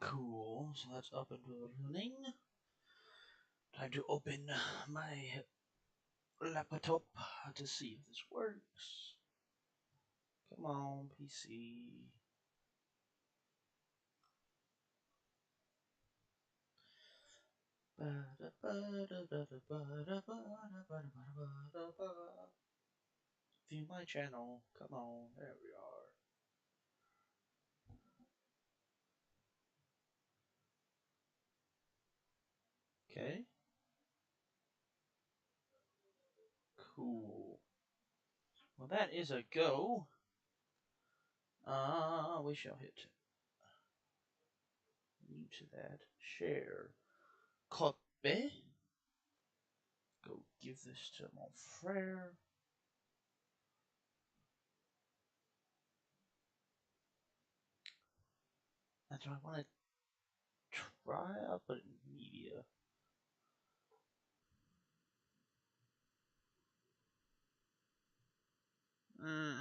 Cool, so that's up and running. Time to open my laptop to see if this works. Come on, PC. View my channel. Come on, there we are. Okay. Cool. Well, that is a go. We shall hit new to that. Share. Copy. Go give this to mon frère. That's what I want to try. I'll put it in media.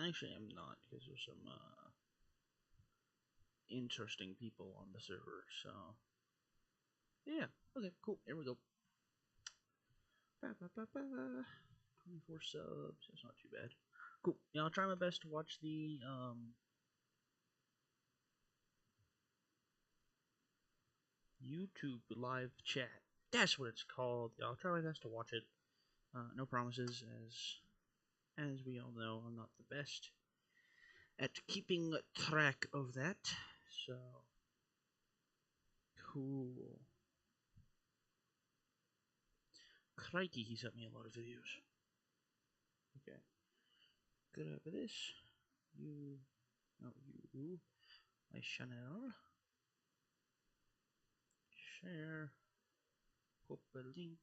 Actually, I'm not, because there's some interesting people on the server, so yeah. Okay, cool. Here we go. 24 subs. That's not too bad. Cool. Yeah, I'll try my best to watch the YouTube live chat. That's what it's called. Yeah, I'll try my best to watch it. No promises, as we all know, I'm not the best at keeping track of that. So cool. Crikey, he sent me a lot of videos. Okay. Good over this. You, no, you. My channel. Share. Pop a link.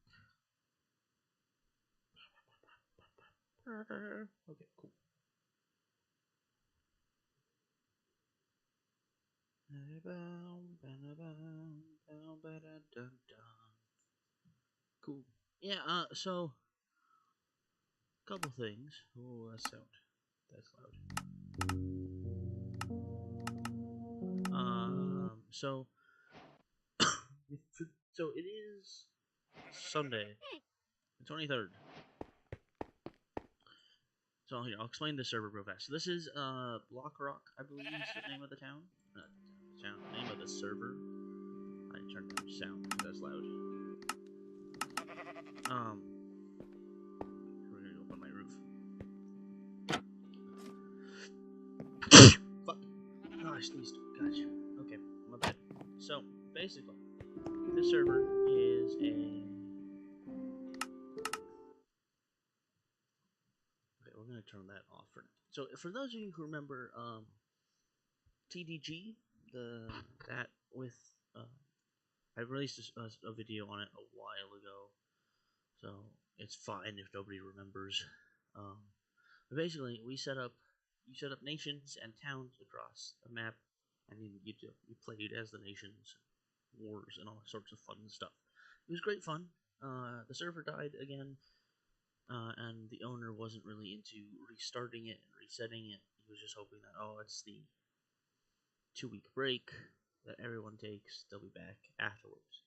Okay, cool. Cool. Yeah, so, couple things. Oh, that sound. That's loud. So, so it is Sunday, the 23rd. So here, I'll explain the server real fast. So this is BlockRock, I believe is the name of the town. Name of the server. I turned down sound because that's loud. We're gonna go up on my roof. Fuck. Oh, I sneezed. Gotcha. Okay, my bad. So basically, this server is a. Okay, we're gonna turn that off for now. So for those of you who remember, TDG, that with I released a video on it a while ago, so it's fine if nobody remembers. But basically, you set up nations and towns across a map, and you played as the nations, wars, and all sorts of fun stuff. It was great fun. The server died again, and the owner wasn't really into restarting it and resetting it. He was just hoping that, it's the 2-week break that everyone takes, they'll be back afterwards.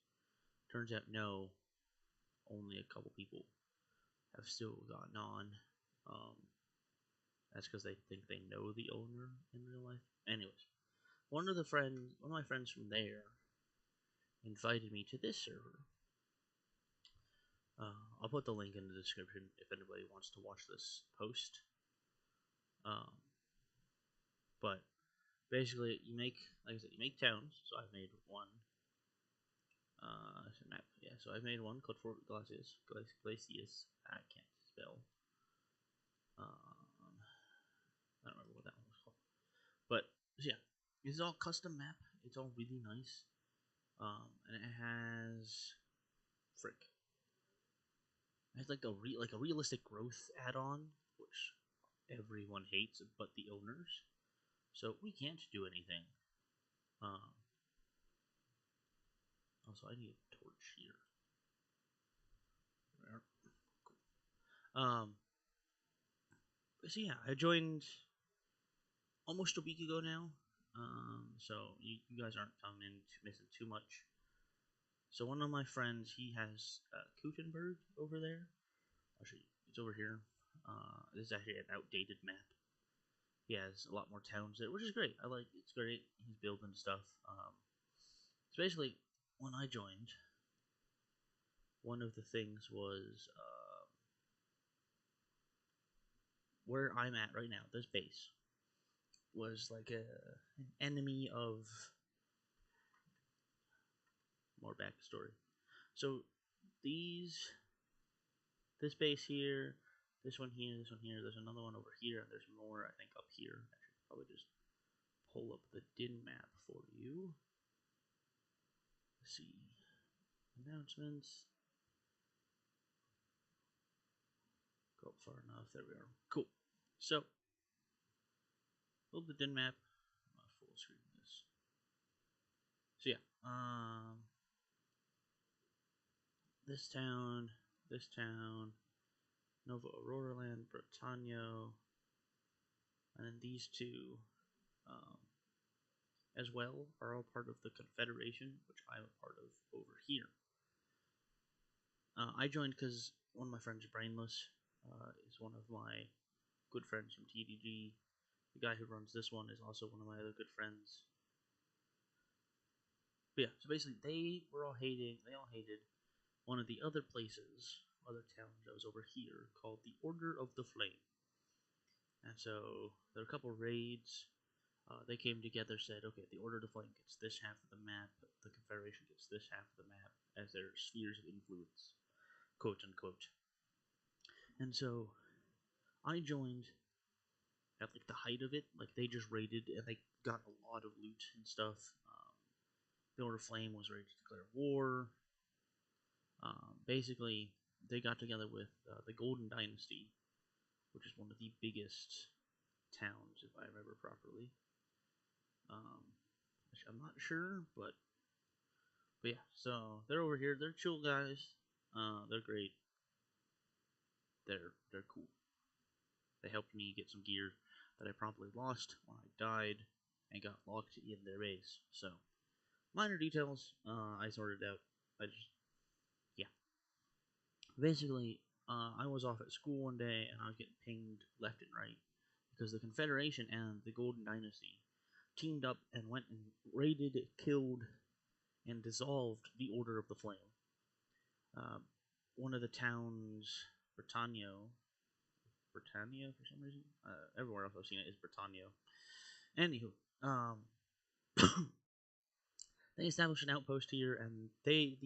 Turns out, no, only a couple people have still gotten on. That's because they think they know the owner in real life. Anyways, one of my friends from there invited me to this server. I'll put the link in the description if anybody wants to watch this post. But basically, you make towns. So I've made one. Map. Yeah, so I've made one called Fort Glacias. Glacias. I can't spell. I don't remember what that one was called. But yeah, it's all custom map. It's all really nice. And it has frick. It has like a realistic growth add-on, which everyone hates but the owners. So we can't do anything. Also, I need a torch here. So yeah, I joined almost a week ago now. So you guys aren't coming in missing too much. So one of my friends, he has Kutenberg over there. Actually, it's over here. This is actually an outdated map. He has a lot more towns there, which is great. I like it's great. He's building stuff. So basically, when I joined, one of the things was where I'm at right now. This base was like an enemy of more backstory. So these this base here, this one here, this one here, there's another one over here, and there's more I think up here. I should probably just pull up the DIN map for you. Let's see. Announcements. Go up far enough. There we are. Cool. So build the DIN map. I'm gonna full screen this. So yeah. This town, Nova Aurora Land, Britannia, and then these two um, as well are all part of the Confederation, which I'm a part of over here. I joined because one of my friends, Brainless, is one of my good friends from TDG. The guy who runs this one is also one of my other good friends. But yeah, so basically they all hated one of the other towns that was over here called the Order of the Flame. And so there were a couple raids. They came together, said, okay, the Order of the Flame gets this half of the map, the Confederation gets this half of the map as their spheres of influence, quote unquote. And so I joined at like the height of it. Like they just raided and they got a lot of loot and stuff. The Order of Flame was ready to declare war. Basically, they got together with the Golden Dynasty, which is one of the biggest towns, if I remember properly. I'm not sure, but yeah. So they're over here. They're chill guys. They're great. They're cool. They helped me get some gear that I promptly lost when I died and got locked in their base. So minor details. I sorted out. I just yeah. Basically, I was off at school one day and I was getting pinged left and right because the Confederation and the Golden Dynasty teamed up and went and raided, killed, and dissolved the Order of the Flame. One of the towns, Britannia, for some reason. Everywhere else I've seen it is Britannia. Anywho, they established an outpost here, and the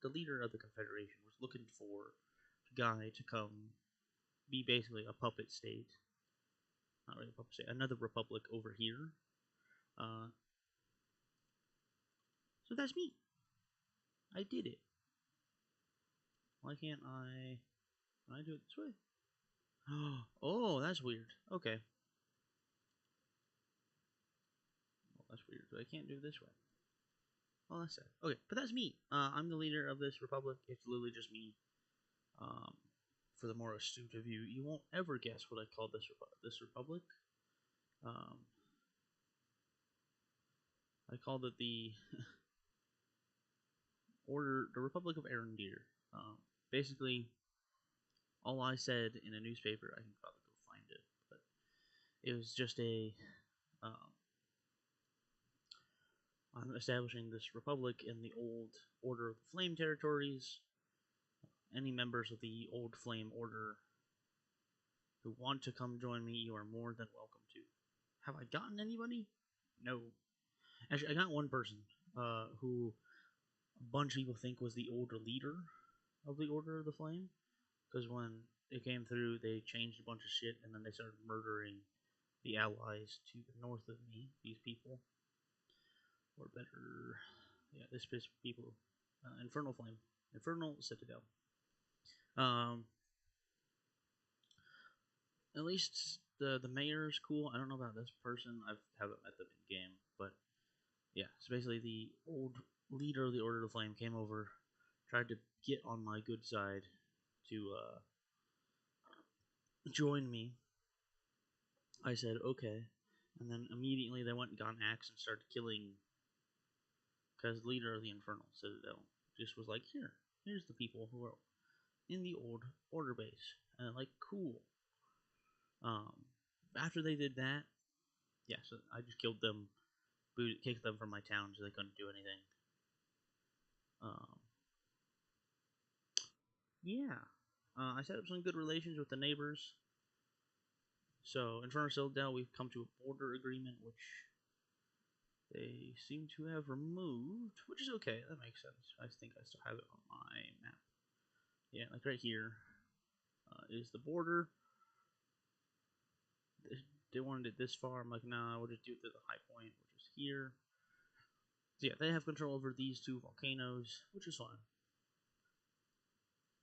leader of the Confederation was looking for a guy to come be basically a puppet state. Not really a puppet state, another republic over here. So that's me. I did it. Why can't I? Can I do it this way? Oh, that's weird. Okay. Well, that's weird. I can't do it this way. Oh, that's sad. Okay, but that's me. I'm the leader of this republic. It's literally just me. For the more astute of you, you won't ever guess what I call this republic. I called it the the Republic of Arendir. Basically, all I said in a newspaper, I can probably go find it, but it was just I'm establishing this republic in the old Order of the Flame territories. Any members of the old Flame Order who want to come join me, you are more than welcome to. Have I gotten anybody? No. Actually, I got one person who a bunch of people think was the older leader of the Order of the Flame. Because when it came through, they changed a bunch of shit, and then they started murdering the allies to the north of me, these people. Or better, yeah, this people. Infernal Flame. Infernal Citadel. At least the mayor's cool. I don't know about this person. I haven't met them in game, but yeah. So basically, the old leader of the Order of the Flame came over, tried to get on my good side to join me. I said okay, And then immediately they went and got an axe and started killing, because the leader of the Infernal Citadel just was like, here's the people who are in the old order base. And like, cool. After they did that, yeah, so I just killed them, kicked them from my town so they couldn't do anything. Um, yeah. I set up some good relations with the neighbors. So, Infernal Citadel, we've come to a border agreement, which they seem to have removed, which is okay. That makes sense. I think I still have it on my map. Yeah, like right here is the border. They wanted it this far. I'm like, nah, we'll just do it to the high point, which is here. So yeah, they have control over these two volcanoes, which is fine.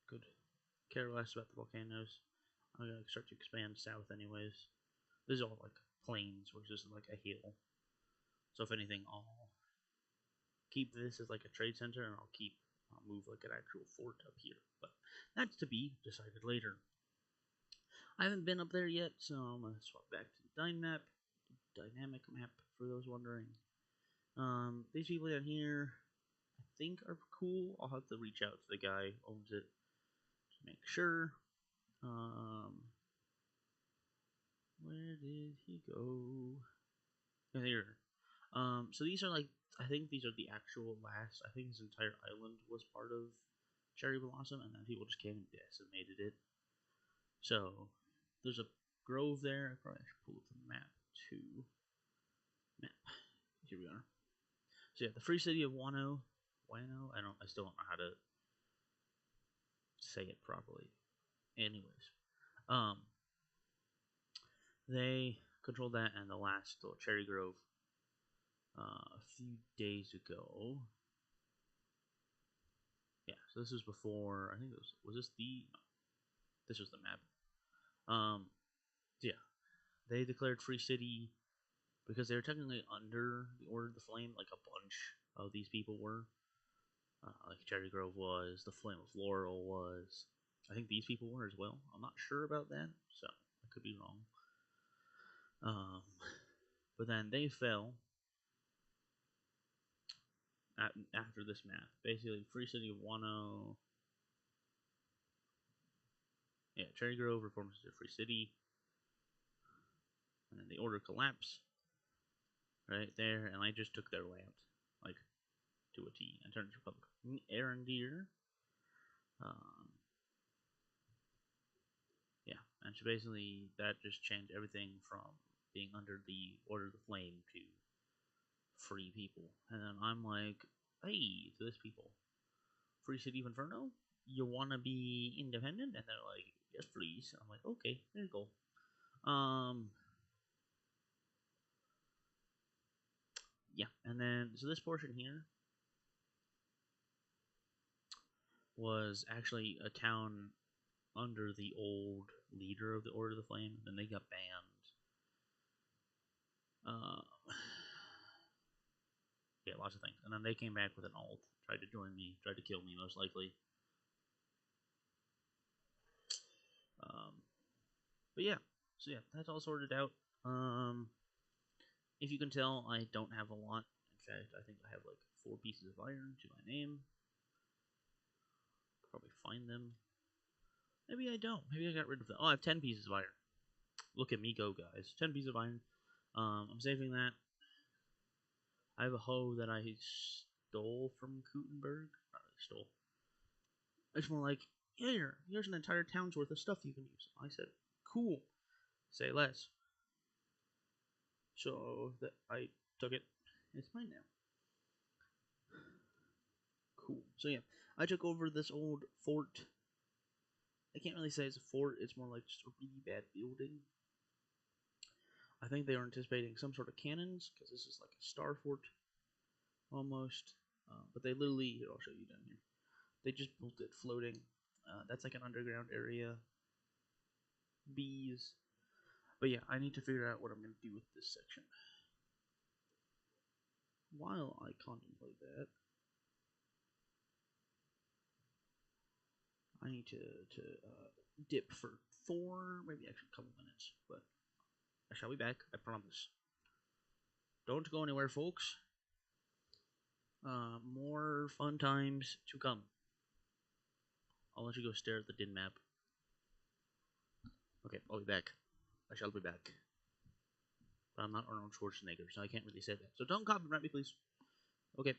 Could care less about the volcanoes. I'm gonna start to expand south anyways. This is all like plains, where this is like a hill. So if anything, I'll keep this as like a trade center, and I'll move like an actual fort up here. But that's to be decided later. I haven't been up there yet, so I'm gonna swap back to the dynamic map for those wondering. These people down here, I think, are cool. I'll have to reach out to the guy who owns it to make sure. Where did he go? Here. So these are like, I think these are the actual last. I think this entire island was part of Cherry Blossom, and then people just came and decimated it. So there's a grove there. I probably should pull up the map too. Map. Here we are. So yeah, the free city of Wano. I still don't know how to say it properly. Anyways, they controlled that, and the last little cherry grove a few days ago. Yeah, so this was before. I think it was this the. No, this was the map. Yeah, they declared free city because they were technically under the Order of the Flame, like a bunch of these people were. Like Cherry Grove was, the Flame of Laurel was. I think these people were as well. I'm not sure about that, so I could be wrong. But then they fell after this map. Basically, Free City of Wano. Yeah, Cherry Grove reforms to Free City. And then the Order collapsed right there, and I just took their land, like, to a T, and turned it to Republic. Arendir. Yeah, and so basically that just changed everything from being under the Order of the Flame to free people. And then I'm like, hey, to this people, Free City of Inferno, you wanna be independent? And they're like, yes, please. I'm like, okay, there you go. Yeah, and then so this portion here was actually a town under the old leader of the Order of the Flame, and then they got banned. Yeah, lots of things. And then they came back with an alt, tried to join me, tried to kill me, most likely. But yeah, so yeah, that's all sorted out. If you can tell, I don't have a lot. In fact, I think I have like 4 pieces of iron to my name. Probably find them. Maybe I don't. Maybe I got rid of them. Oh, I have 10 pieces of iron. Look at me go, guys. 10 pieces of iron. I'm saving that. I have a hoe that I stole from Gutenberg. Not really stole. It's more like, here's an entire town's worth of stuff you can use. I said, cool. Say less. So that I took it. It's mine now. Cool. So yeah, I took over this old fort. I can't really say it's a fort. It's more like just a really bad building. I think they were anticipating some sort of cannons, because this is like a star fort almost. But they literally, here, I'll show you down here. They just built it floating. That's like an underground area. Bees. But yeah, I need to figure out what I'm going to do with this section. While I contemplate that, I need to dip for 4, maybe actually a couple minutes. But I shall be back, I promise. Don't go anywhere, folks. More fun times to come. I'll let you go stare at the din map. Okay, I'll be back. I shall be back. But I'm not Arnold Schwarzenegger, so I can't really say that. So don't copyright me, please. Okay.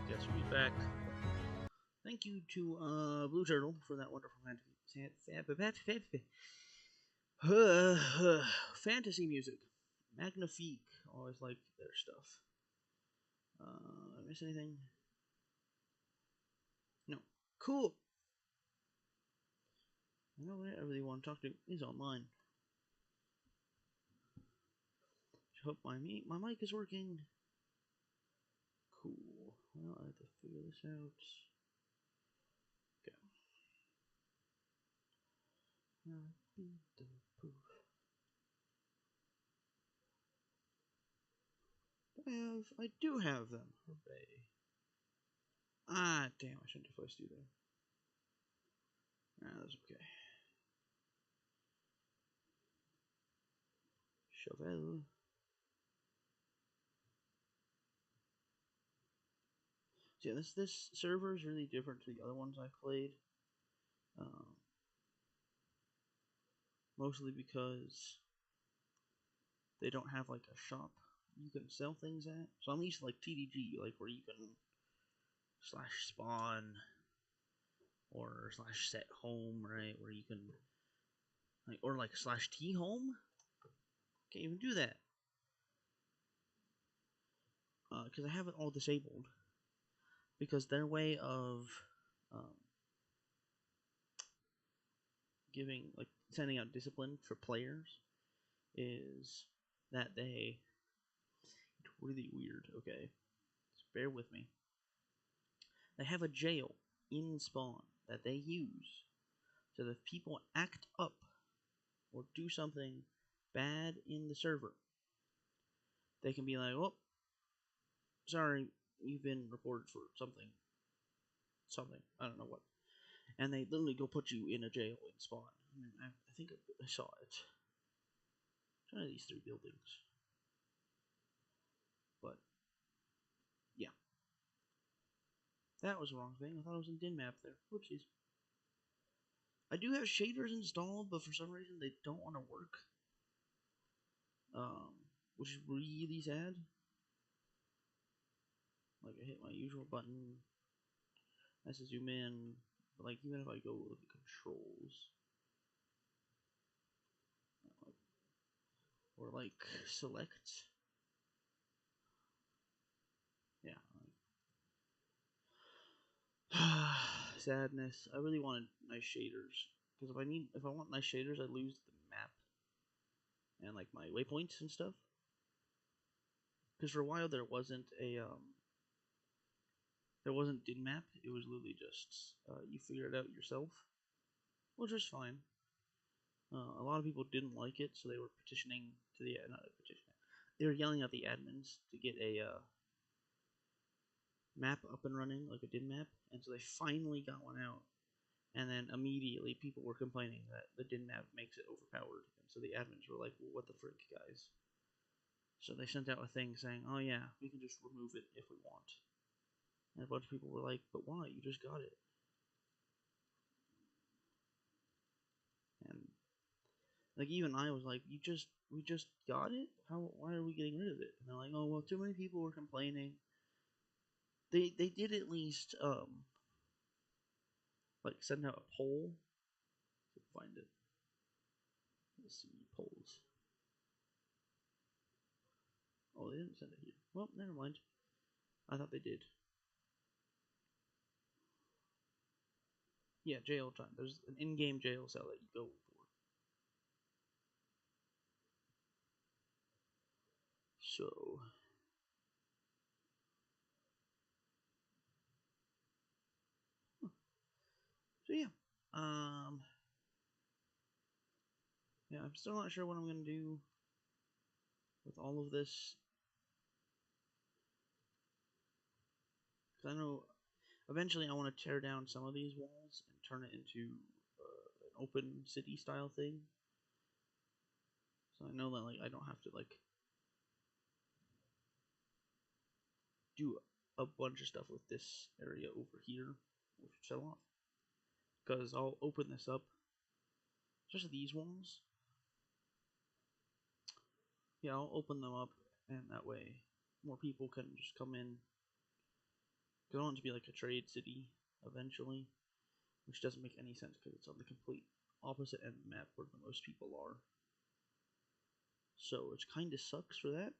Guess we'll be back. Thank you to Blue Turtle for that wonderful fantasy music. Magnifique. Always liked their stuff. Miss anything? No. Cool. Nobody I really want to talk to is online. Hope my mic is working. Cool. Well, I have to figure this out. Okay. I do have them. Hooray. Ah, damn, I shouldn't have placed you there. Ah, that's okay. Shovel. So yeah, this server is really different to the other ones I played. Um, Mostly because they don't have like a shop you can sell things at. So I'm used to like TDG, like where you can slash spawn or slash set home, right? Where you can like or like slash T home. Can't even do that because I have it all disabled. Because their way of um, giving like sending out discipline for players is that they it's really weird. Okay, just bear with me. They have a jail in spawn that they use so that if people act up or do something bad in the server, they can be like, "Oh, sorry, you've been reported for something, something. I don't know what," and they literally go put you in a jail in spawn. I mean, I think I saw it. It's one of these three buildings, but yeah, that was the wrong thing. I thought it was in din map there. Whoopsies. I do have shaders installed, but for some reason they don't want to work. Um, which is really sad. Like I hit my usual button, has to zoom in, but like even if I go with the controls, or like select, yeah. Sadness. I really wanted nice shaders because if I want nice shaders, I lose the map and like my waypoints and stuff. Because for a while there wasn't din map. It was literally just you figure it out yourself, which was fine. A lot of people didn't like it, so they were petitioning to the not petitioning. They were yelling at the admins to get a map up and running, like a din map, and so they finally got one out. And then immediately people were complaining that the din map makes it overpowered, and so the admins were like, "Well, what the frick, guys?" So they sent out a thing saying, "Oh yeah, we can just remove it if we want." And a bunch of people were like, "But why? You just got it." And like even I was like, we just got it. Why are we getting rid of it?" And they're like, "Oh well, too many people were complaining." They did at least like send out a poll. Find it. Let's see polls. Oh, they didn't send it here. Well, never mind. I thought they did. Yeah, jail time. There's an in-game jail cell that you go for. So So yeah, um, yeah, I'm still not sure what I'm gonna do with all of this. Cause I know eventually I want to tear down some of these walls and turn it into an open city style thing. So I know that like I don't have to like do a bunch of stuff with this area over here, which sell off. Because I'll open this up, especially these walls. Yeah, I'll open them up, and that way more people can just come in. Because I want it to be like a trade city eventually, which doesn't make any sense because it's on the complete opposite end of the map where the most people are. So it kind of sucks for that.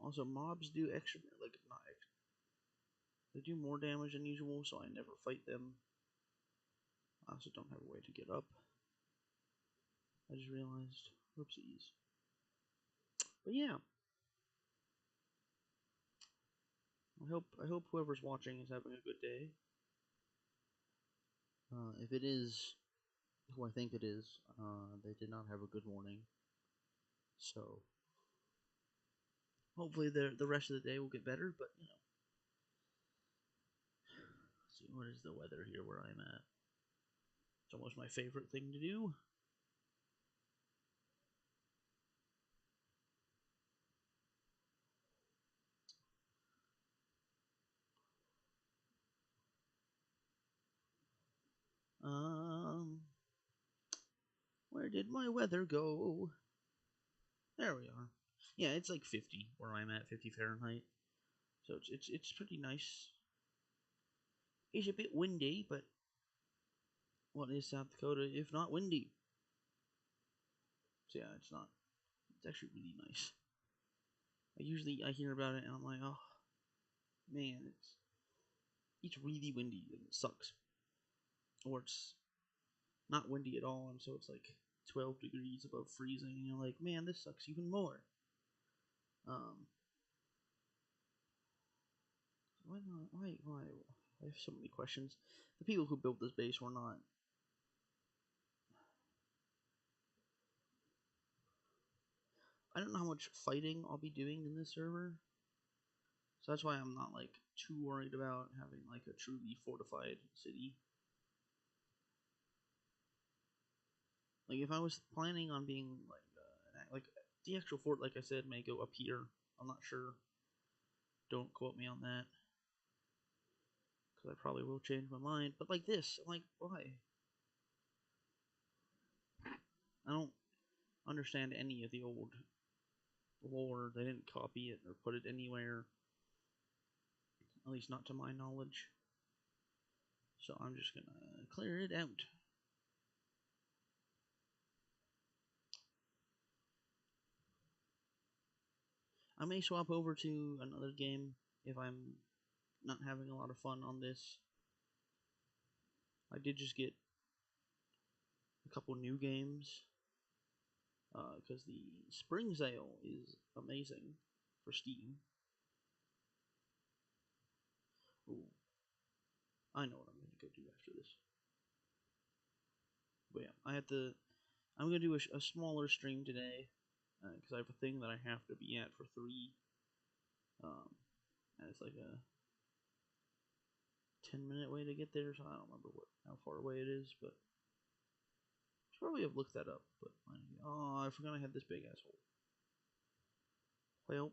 Also, mobs do extra, like not extra. They do more damage than usual, so I never fight them. I also don't have a way to get up. I just realized. Whoopsies. But yeah. I hope whoever's watching is having a good day. If it is who I think it is, they did not have a good morning. So hopefully the rest of the day will get better. But let's see, what is the weather here where I'm at? It's almost my favorite thing to do. Where did my weather go? There we are. Yeah, it's like 50 where I'm at, 50 Fahrenheit. So it's pretty nice. It's a bit windy, but what is South Dakota if not windy? So yeah, it's not. It's actually really nice. I hear about it and I'm like, oh man, it's really windy and it sucks. Or it's not windy at all, and so it's like 12 degrees above freezing, and you're like, man, this sucks even more. Um, why not? Why? I have so many questions. The people who built this base were not. I don't know how much fighting I'll be doing in this server, so that's why I'm not like too worried about having like a truly fortified city. Like if I was planning on being like the actual fort, like I said, may go up here. I'm not sure. Don't quote me on that, because I probably will change my mind. But like this, I'm like, why? I don't understand any of the old lore. They didn't copy it or put it anywhere, at least not to my knowledge. So I'm just gonna clear it out. I may swap over to another game if I'm not having a lot of fun on this. I did just get a couple new games because the spring sale is amazing for Steam. Ooh, I know what I'm gonna go do after this. But yeah, I'm gonna do a smaller stream today because I have a thing that I have to be at for 3. And it's like a 10-minute way to get there, so I don't remember how far away it is, but I should probably have looked that up. But oh, I forgot I had this big asshole. Well,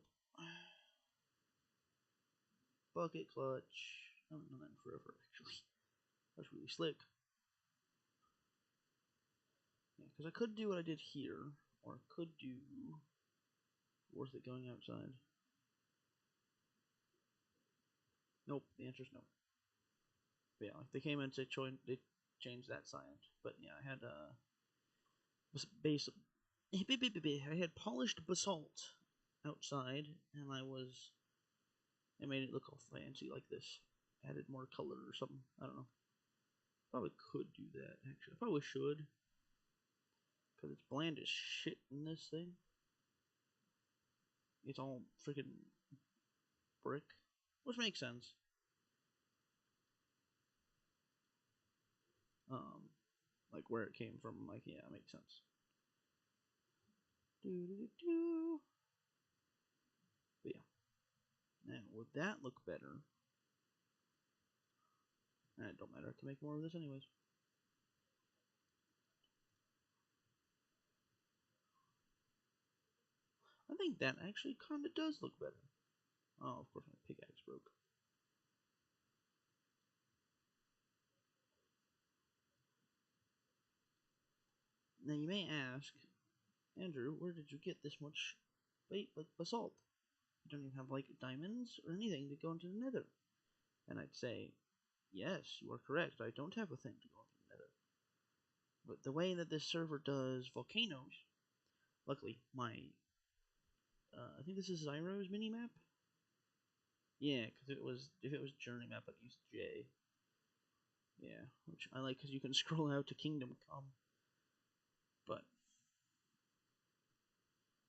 bucket clutch. I haven't done that in forever, actually. That's really slick. Yeah, because I could do what I did here, or I could do. Worth it going outside? Nope. The answer's no. But yeah, like they came in and they changed that sign. But yeah, I had base. I had polished basalt outside, and I made it look all fancy like this. Added more color or something. I don't know. Probably could do that, actually. I probably should. Because it's bland as shit in this thing. It's all freaking brick. Which makes sense. Like where it came from. Like, yeah, it makes sense. Do. But yeah. Now, would that look better? It don't matter. I can make more of this anyways. I think that actually kind of does look better. Oh, of course my pickaxe broke. Now you may ask, Andrew, where did you get this much basalt? You don't even have like diamonds or anything to go into the nether. And I'd say, yes, you are correct. I don't have a thing to go into the nether. But the way that this server does volcanoes, luckily I think this is Zyro's minimap. Yeah, because if it was journey map, I'd use J. Yeah, which I like because you can scroll out to Kingdom Come. But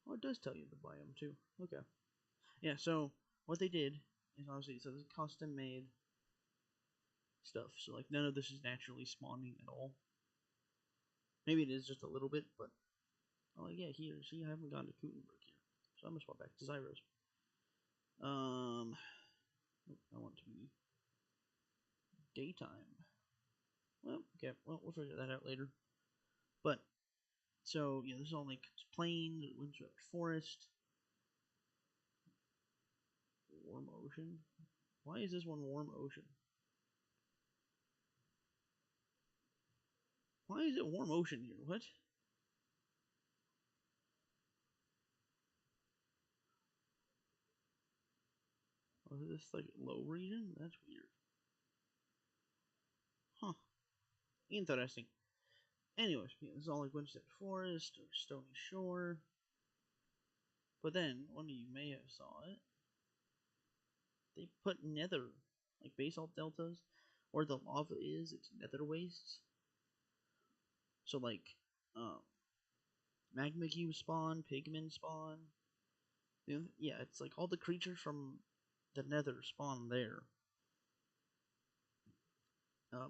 oh, it does tell you the biome too. Okay. Yeah. So what they did is obviously so this is custom made stuff. So like none of this is naturally spawning at all. Maybe it is just a little bit, but oh yeah, here. See, I haven't gone to Kutenberg here, so I'm gonna swap back to Zyros. I want to be daytime. Well, okay. Well, we'll figure that out later. But so yeah, this is all like plains, windswept forest, warm ocean. Why is this one warm ocean? Why is it warm ocean here? What? Oh, is this like low region? That's weird. Huh. Interesting. Anyways, yeah, this is all like windswept forest or stony shore. But then, one of you may have saw it. They put nether, like basalt deltas, where the lava is. It's nether wastes. So like, um, magma cube spawn, pigmen spawn. Yeah, it's like all the creatures from the nether spawn there.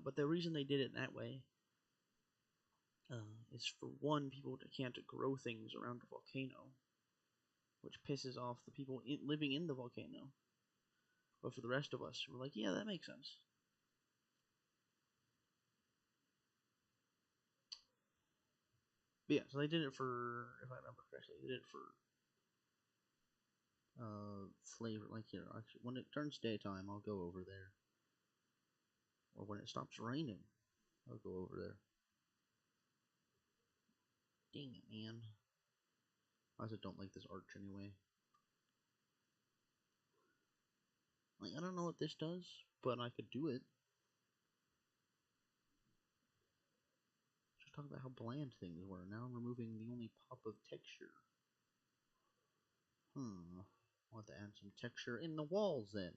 But the reason they did it that way is for one, people can't grow things around a volcano, which pisses off the people living in the volcano. But for the rest of us, we're like, yeah, that makes sense. But yeah, so they did it for, if I remember correctly, they did it for flavor. Like here, actually, when it turns daytime, I'll go over there, or when it stops raining, I'll go over there. Dang it, man! I also don't like this arch anyway. Like I don't know what this does, but I could do it. Just talk about how bland things were. Now I'm removing the only pop of texture. I'll have to add some texture in the walls then.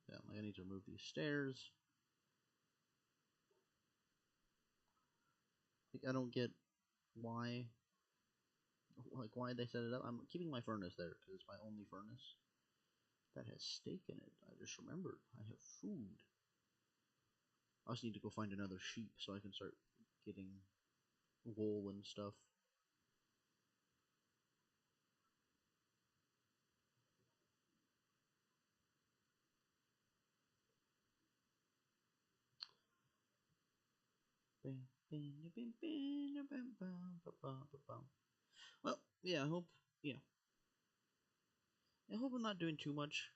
Yeah, I need to remove these stairs. Like, I don't get why, why they set it up. I'm keeping my furnace there because it's my only furnace that has steak in it. I just remembered I have food. I also need to go find another sheep so I can start getting wool and stuff. Well, yeah, I hope, yeah, I hope I'm not doing too much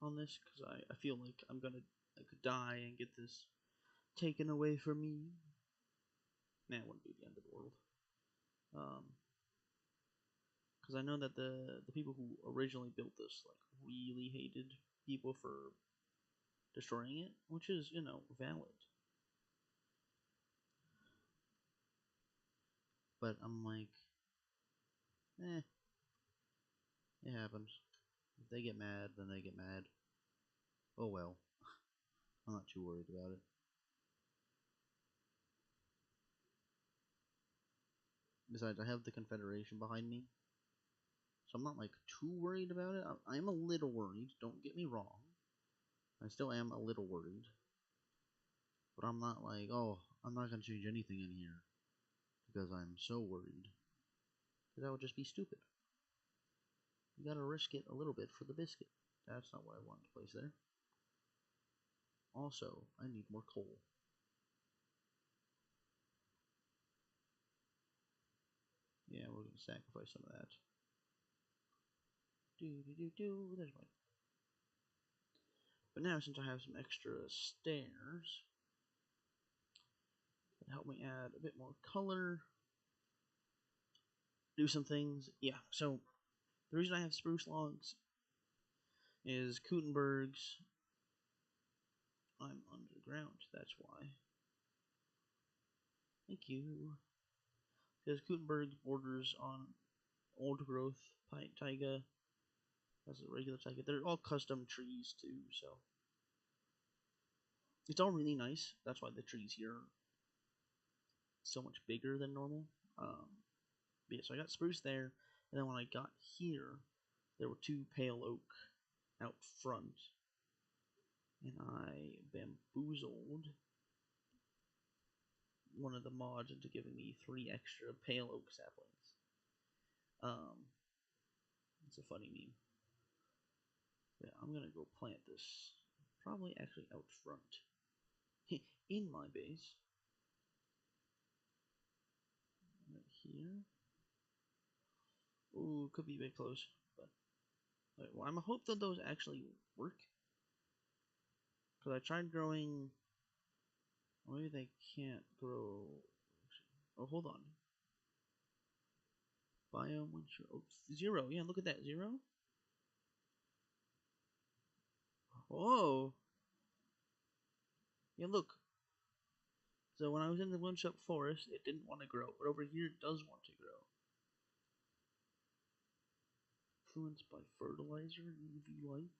on this because I feel like I could die and get this taken away from me. Nah, it wouldn't be the end of the world. Because I know that the people who originally built this like really hated people for destroying it, which is valid. But I'm like, eh, it happens. If they get mad, then they get mad. Oh well. I'm not too worried about it. Besides, I have the Confederation behind me, so I'm not like too worried about it. I'm a little worried. Don't get me wrong. I still am a little worried, but I'm not like, oh, I'm not gonna change anything in here because I'm so worried. Because that would just be stupid. You gotta risk it a little bit for the biscuit. That's not what I wanted to place there. Also, I need more coal. Yeah, we're gonna sacrifice some of that. There's my. But now, since I have some extra stairs, it'll help me add a bit more color. Do some things. Yeah, so the reason I have spruce logs is Kutenberg's. I'm underground, that's why. Thank you. Because Kutenberg borders on old growth taiga. That's a regular taiga. They're all custom trees too, so It's all really nice. That's why the trees here are so much bigger than normal. Yeah, so I got spruce there, and then when I got here, there were 2 pale oak out front, and I bamboozled one of the mods into giving me 3 extra pale oak saplings. It's a funny meme. Yeah, I'm gonna go plant this. Probably actually out front. In my base. Right here. Ooh, could be a bit close. But well, I'm hope that those actually work. Because I tried growing. Well, maybe they can't grow. Oh, hold on. Biome, oh, 0. Yeah, look at that. 0. Whoa. Yeah, look. So when I was in the one-shot forest, it didn't want to grow. But over here, it does want to grow. Influenced by fertilizer, UV light.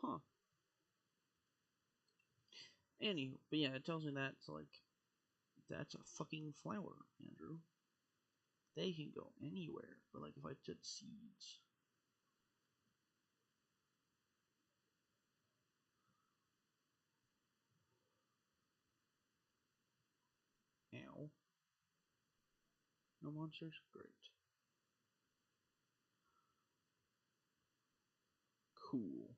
Huh. Anywho, but yeah, it tells me that it's like, that's a fucking flower, Andrew. They can go anywhere. But like if I did seeds. Ow. No monsters? Great. Cool.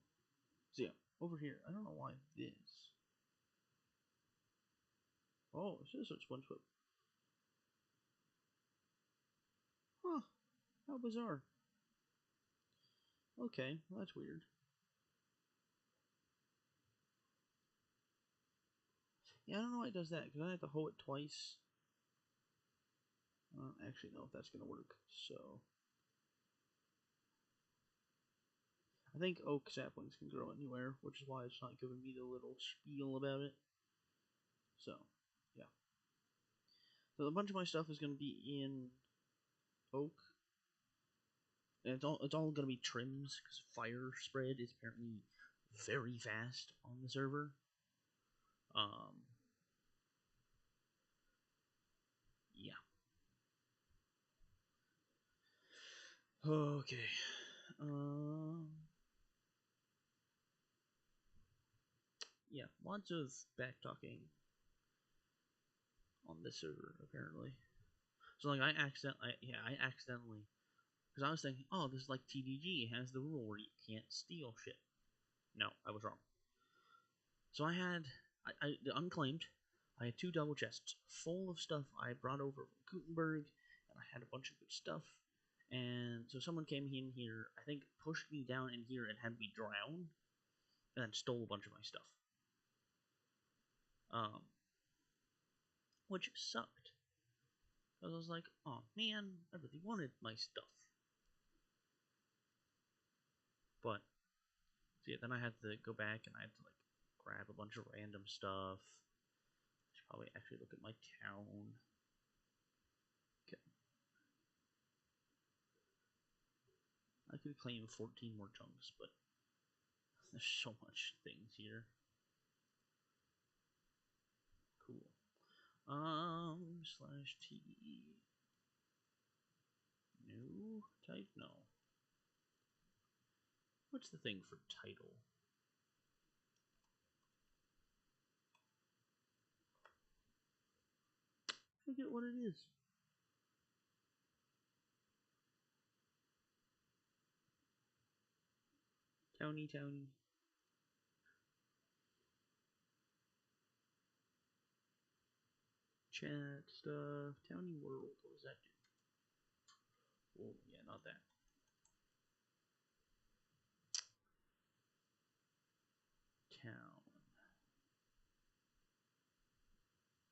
So yeah, over here, I don't know why this. Oh, it says it's SpongeBob. Huh. How bizarre. Okay, well, that's weird. Yeah, I don't know why it does that, because I have to hoe it twice. I don't actually know if that's going to work, so... I think oak saplings can grow anywhere, which is why it's not giving me the little spiel about it. So, yeah. So a bunch of my stuff is going to be in oak. And it's all going to be trims, because fire spread is apparently very fast on the server. Yeah. Okay. Yeah, lots of back talking on this server apparently. So like I accidentally, because I was thinking, oh, this is like TDG has the rule where you can't steal shit. No, I was wrong. So I had the unclaimed. I had 2 double chests full of stuff I brought over from Gutenberg, and I had a bunch of good stuff. And so someone came in here, I think pushed me down in here and had me drown, and then stole a bunch of my stuff. Which sucked. I was like, oh man, I really wanted my stuff. But, so yeah, then I had to go back and I had to like grab a bunch of random stuff. I should probably actually look at my town. Okay. I could claim 14 more chunks, but there's so much things here. Cool. /T. New type? No. What's the thing for title? I forget what it is. Towny. Chat stuff. Towny world. What does that do? Oh, yeah, not that. Town.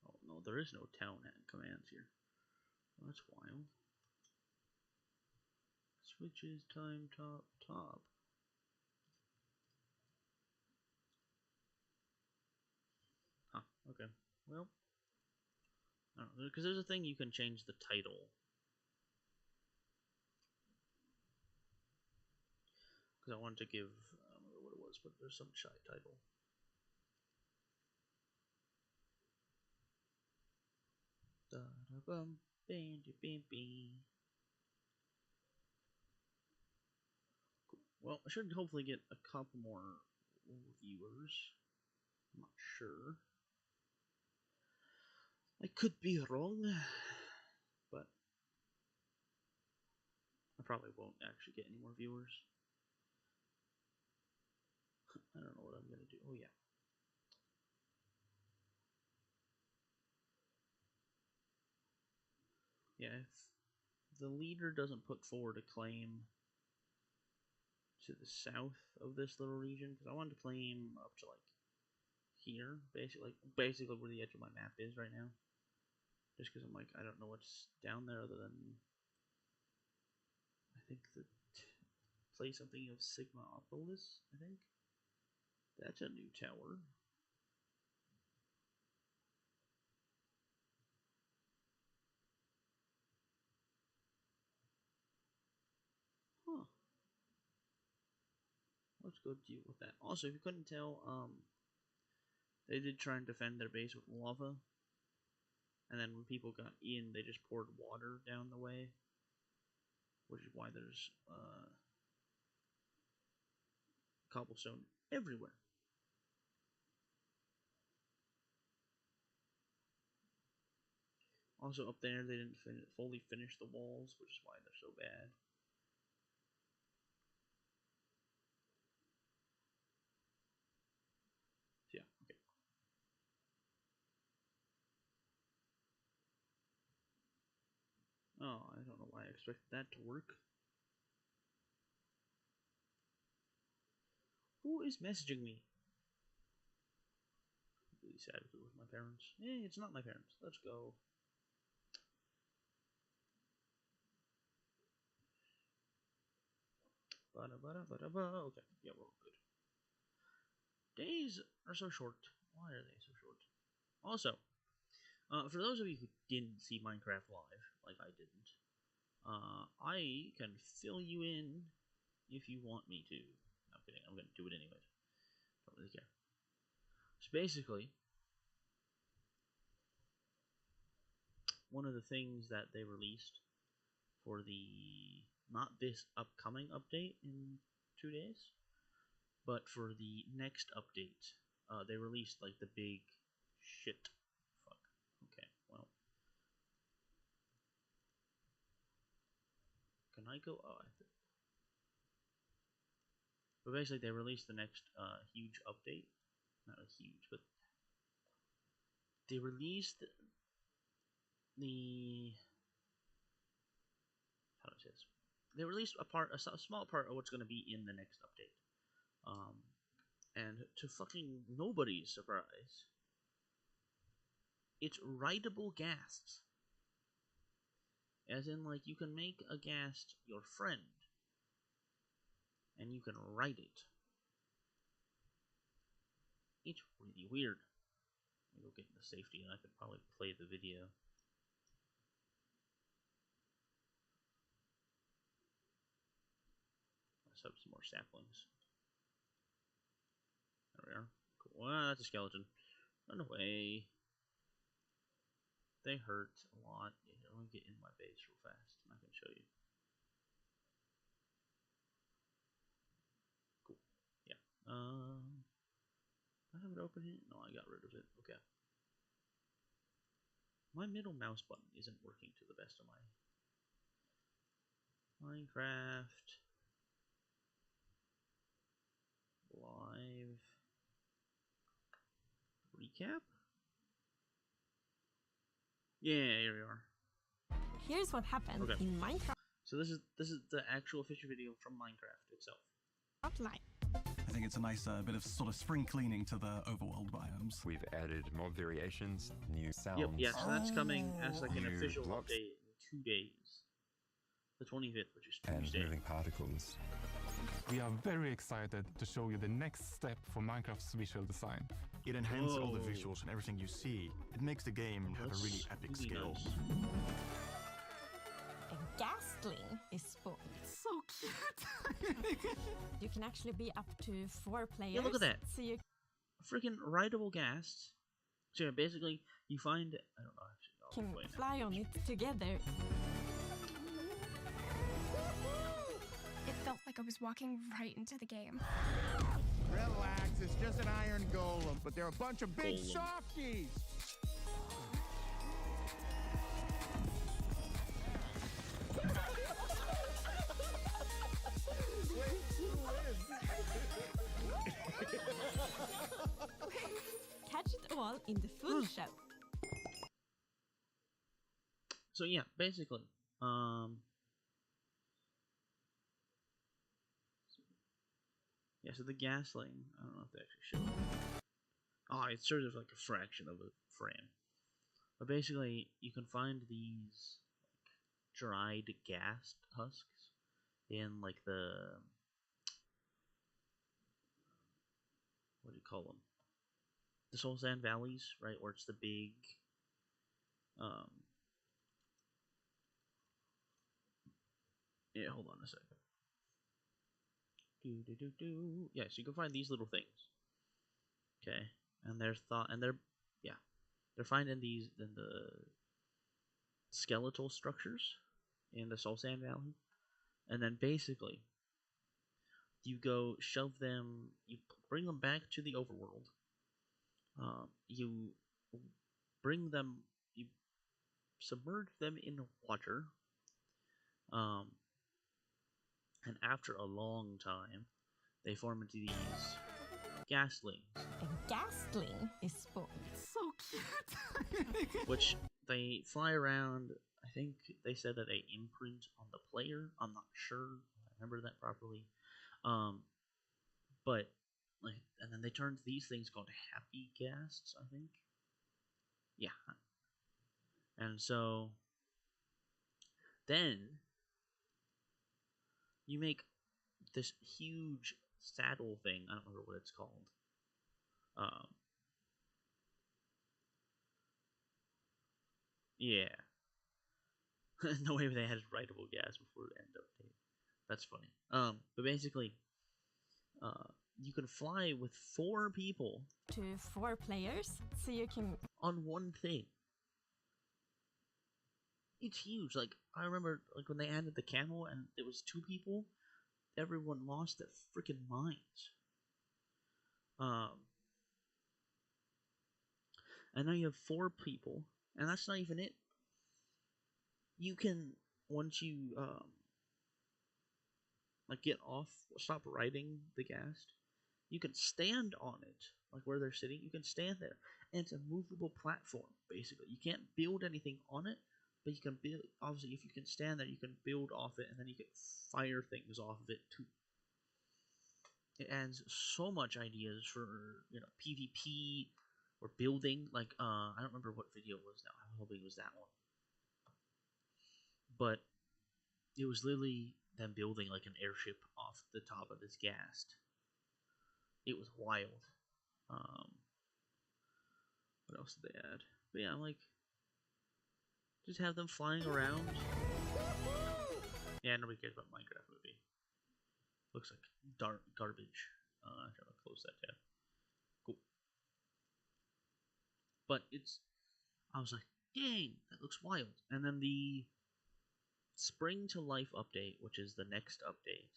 Oh, no, there is no town commands here. Well, that's wild. Switches, time, top. Huh, okay. Well, I don't know, because there's a thing you can change the title. Because I wanted to give ridiculous, but there's some shy title. Cool. Well, I should hopefully get a couple more viewers. I'm not sure. I could be wrong, but I probably won't actually get any more viewers. I don't know what I'm gonna do. Oh yeah. Yeah, if the leader doesn't put forward a claim to the south of this little region, because I wanted to claim up to like here, basically where the edge of my map is right now. Just because I'm like, I don't know what's down there other than I think the play something of Sigmaopolis. I think that's a new tower. Huh. Let's go deal with that. Also, if you couldn't tell, they did try and defend their base with lava. And then when people got in, they just poured water down the way. Which is why there's cobblestone everywhere. Also up there, they didn't fully finish the walls, which is why they're so bad. So yeah, okay. Oh, I don't know why I expected that to work. Who is messaging me? I'm really sad if it was my parents. Hey, it's not my parents. Let's go. Okay, yeah, we're all good. Days are so short. Why are they so short? Also, for those of you who didn't see Minecraft live, like I didn't, I can fill you in if you want me to. I'm kidding. I'm gonna do it anyways. Don't really care. So basically, one of the things that they released for the not this upcoming update in 2 days, but for the next update, they released like the big shit. Fuck. Okay. Well, can I go? Oh, but basically, they released the next huge update. Not a huge, but they released the how to say this. They released a small part of what's going to be in the next update. And to fucking nobody's surprise, it's writable ghasts. As in, like, you can make a ghast your friend, and you can write it. It's really weird. Let me go get into safety, and I could probably play the video. Let's have some more saplings. There we are. Cool. Well, that's a skeleton. Run away. They hurt a lot. Yeah, let me get in my base real fast, and I can show you. Cool. Yeah. I have it open here? No, I got rid of it. Okay. My middle mouse button isn't working to the best of my Minecraft live recap. Yeah, here we are. Here's what happened in Minecraft. So this is the actual official video from Minecraft itself. Live. I think it's a nice bit of sort of spring cleaning to the overworld biomes. We've added mob variations, new sounds. Yep, yeah, so that's coming as like an official update in 2 days. The 25th, which is Tuesday. And moving particles. We are very excited to show you the next step for Minecraft's visual design. It enhances all the visuals and everything you see. It makes the game have a really epic scale. Nice. A ghastling is spawned. So cute! You can actually be up to 4 players. Yeah, look at that. So you Freaking rideable gas. So yeah, basically, you find... I don't know, actually. can wait, fly on it together. It felt like I was walking right into the game. Relax, it's just an iron golem, but they're a bunch of big Golem. softies. Catch it all in the full show. So yeah, basically, yeah, so the gas lane, I don't know if they actually show it. Oh, it's sort of like a fraction of a frame. But basically, you can find these like, dried gas husks in like the... what do you call them? The Soul Sand Valleys, right? Where it's the big... yeah, hold on a second. Yeah, so you can find these little things. Okay, and they're finding these in the skeletal structures in the Soul Sand Valley, and then basically you go shove them, you bring them back to the overworld. You bring them, you submerge them in water. And after a long time, they form into these gaslings. A gasling is spawned. So cute. Which they fly around. I think they said that they imprint on the player. I'm not sure. I remember that properly. But like, and then they turn to these things called happy ghasts, I think. Yeah. And so then you make this huge saddle thing. I don't remember what it's called. Yeah. No way they had rideable gas before the end update. That's funny. But basically, you can fly with 4 people To 4 players, so you can... on one thing. It's huge. Like, I remember like when they added the camel and it was 2 people, everyone lost their freaking minds. And now you have 4 people, and that's not even it. You can, once you like get off, stop riding the ghast, you can stand on it, like where they're sitting. You can stand there, and it's a movable platform. Basically, you can't build anything on it, but you can build. Obviously, if you can stand there, you can build off it, and then you can fire things off of it too. It adds so much ideas for PvP or building. Like I don't remember what video it was now. I'm hoping it was that one. But it was literally them building like an airship off the top of this ghast. It was wild. What else did they add? But yeah, I'm like, just have them flying around. Yeah, nobody cares about Minecraft movie. Looks like garbage. I'm trying to close that tab. Cool. But I was like, dang, that looks wild. And then the Spring to Life update, which is the next update,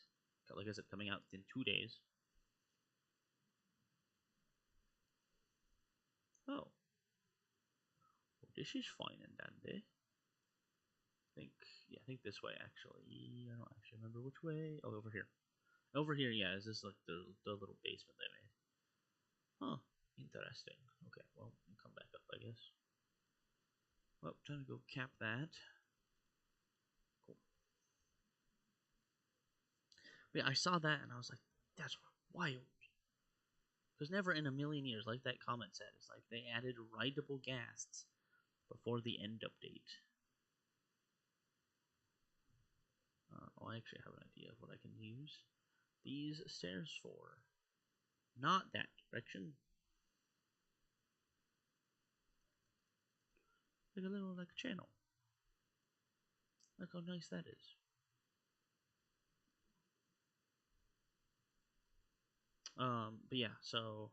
like I said, coming out in 2 days. Oh. Well, this is fine and dandy. I think this way, actually. I don't actually remember which way. Oh, over here. Over here, yeah, is this like the little basement they made. Huh. Interesting. Okay, well, we'll come back up, I guess. Well, time to go cap that. Cool. But yeah, I saw that and I was like, that's wild. Because never in a million years, like that comment said, it's like they added rideable ghasts before the end update. I actually have an idea of what I can use these stairs for. Not that direction. Like a little channel. Look how nice that is. But yeah, so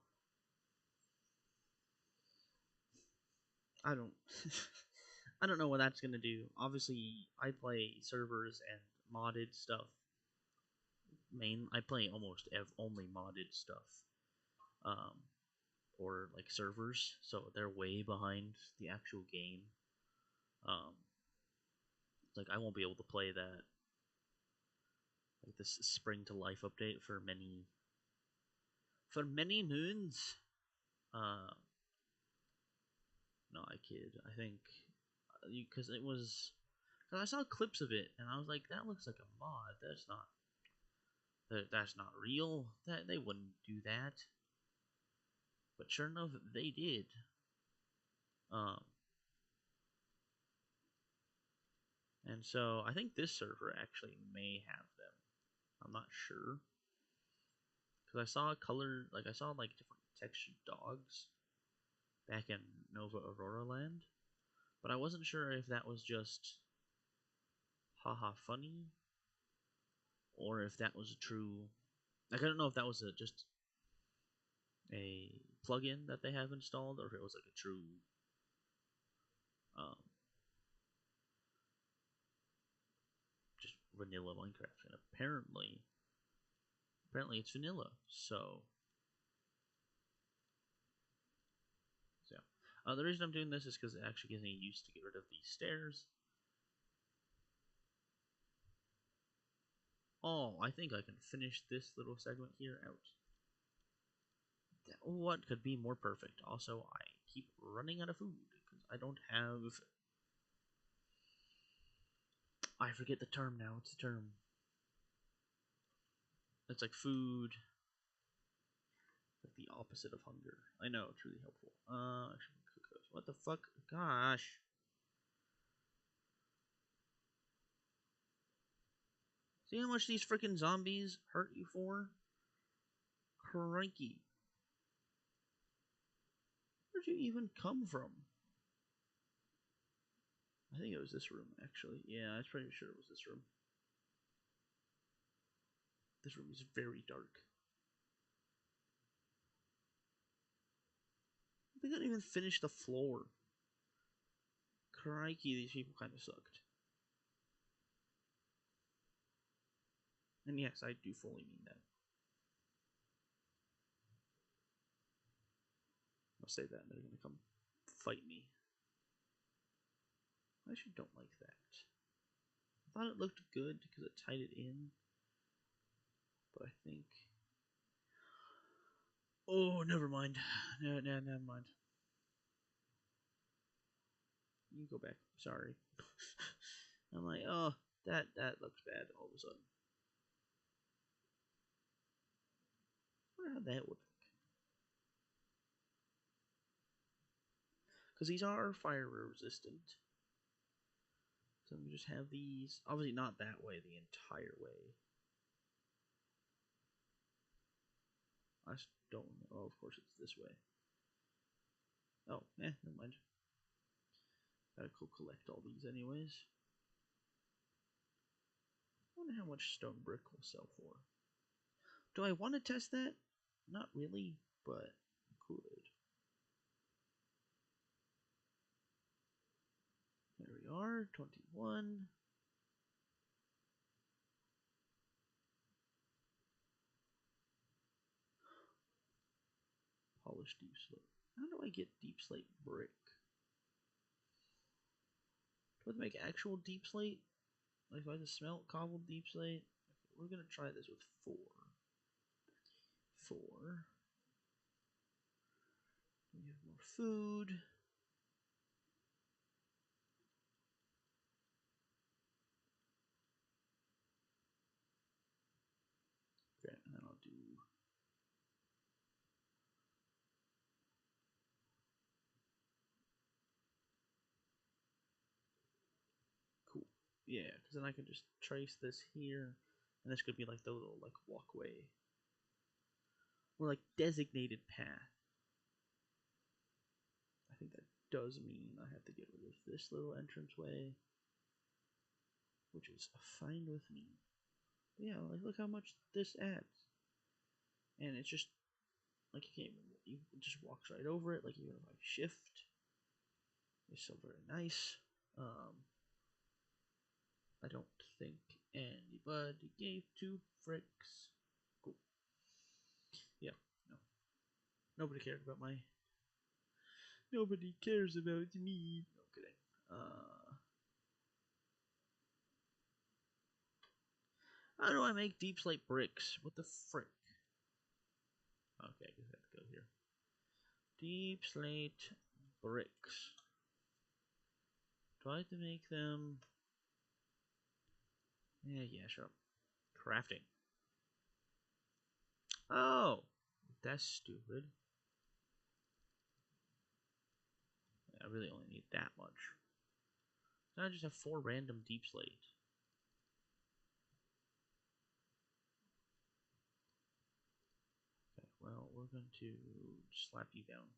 I don't I don't know what that's gonna do. Obviously, I play servers and modded stuff. I play almost only modded stuff, um, or like servers, so they're way behind the actual game. Um, like I won't be able to play that like this Spring to Life update for many moons. Uh, no, I kid. I think because it was. Cause I saw clips of it and I was like, that looks like a mod. That's not real. That they wouldn't do that. But sure enough, they did. Um, and so I think this server actually may have them. I'm not sure because I saw I saw like different textured dogs back in Nova Aurora Land, but I wasn't sure if that was just haha funny or if that was a true. Like I don't know if that was just a plugin that they have installed or if it was like a true um, just vanilla Minecraft. And apparently it's vanilla. So yeah. The reason I'm doing this is because it actually gives me use to get rid of these stairs. Oh, I think I can finish this little segment here out. What could be more perfect? Also, I keep running out of food because I don't have. I forget the term now. What's the term? It's like food. Like the opposite of hunger. I know, it's really helpful. I should cook those. What the fuck? Gosh. See how much these freaking zombies hurt you for? Crikey. Where'd you even come from? I think it was this room, actually. Yeah, I was pretty sure it was this room. This room is very dark. They didn't even finish the floor. Crikey, these people kind of sucked. And yes, I do fully mean that. I'll say that and they're gonna come fight me. I actually don't like that. I thought it looked good because it tied it in. But I think... Oh, never mind. No, never mind. You go back. Sorry. I'm like, oh, that looks bad all of a sudden. I wonder how that would look. Because these are fire resistant. So we just have these. Obviously not that way the entire way. I just don't know. Oh, of course it's this way. Oh, never mind. Gotta go collect all these anyways. I wonder how much stone brick will sell for. Do I want to test that? Not really, but I could. There we are, 21. Polished deep slate. How do I get deep slate brick? Do I have to make actual deep slate? Like if I just smelt cobbled deep slate? Okay, we're gonna try this with 4. 4. We have more food. Okay, and then I'll do... Cool. Yeah, because then I can just trace this here, and this could be like the little like walkway. Or like designated path. I think that does mean I have to get rid of this little entranceway, which is fine with me. But yeah, like look how much this adds. And it's just Like you can't even, you just walks right over it. Like even if I shift, it's still very nice. I don't think anybody gave two fricks. Cool. Yeah, no. Nobody cared about my. Nobody cares about me. No kidding. How do I make deep slate bricks? What the frick? Okay, I guess I have to go here. Deep slate bricks. Do I have to make them? Yeah, sure. Crafting. Oh, that's stupid. I really only need that much. So I just have 4 random deep slate. Okay, well, we're going to slap you down.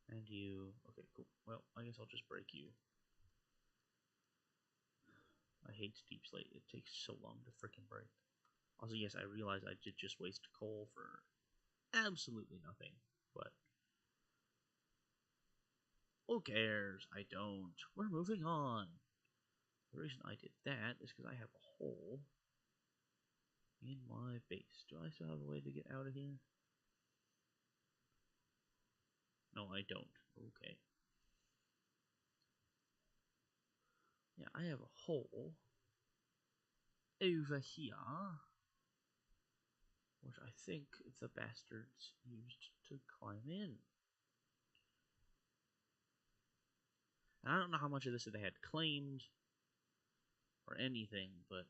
And you... Okay, cool. Well, I guess I'll just break you. I hate deep slate. It takes so long to frickin' break. Also, yes, I realize I did just waste coal for absolutely nothing. But... who cares? I don't. We're moving on. The reason I did that is because I have a hole in my base. Do I still have a way to get out of here? No, I don't. Okay. Yeah, I have a hole over here, which I think the bastards used to climb in. And I don't know how much of this they had claimed or anything, but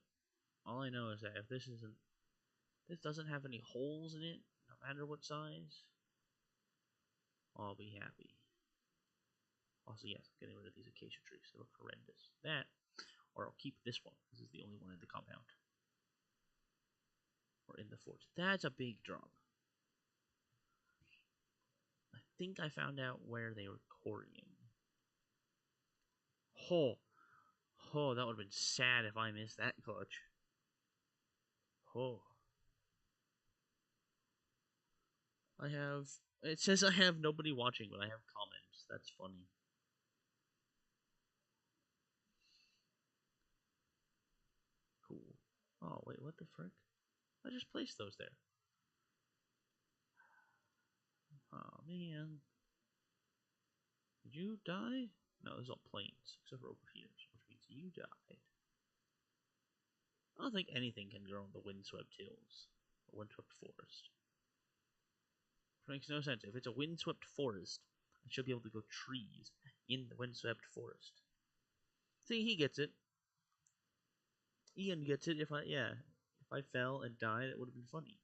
all I know is that if this doesn't have any holes in it, no matter what size, I'll be happy. Also, yes, I'm getting rid of these acacia trees. They look horrendous. That, or I'll keep this one. This is the only one in the compound. Or in the fort. That's a big drop. I think I found out where they were quarrying. Oh, that would have been sad if I missed that clutch. Oh. It says I have nobody watching, but I have comments. That's funny. Cool. Oh, wait, what the frick? I just placed those there. Oh, man. Did you die? No, this is all plains, except for over here, which means you died. I don't think anything can grow in the windswept hills or windswept forest. It makes no sense. If it's a windswept forest, I should be able to grow trees in the windswept forest. See, he gets it. Ian gets it. If I fell and died, it would have been funny.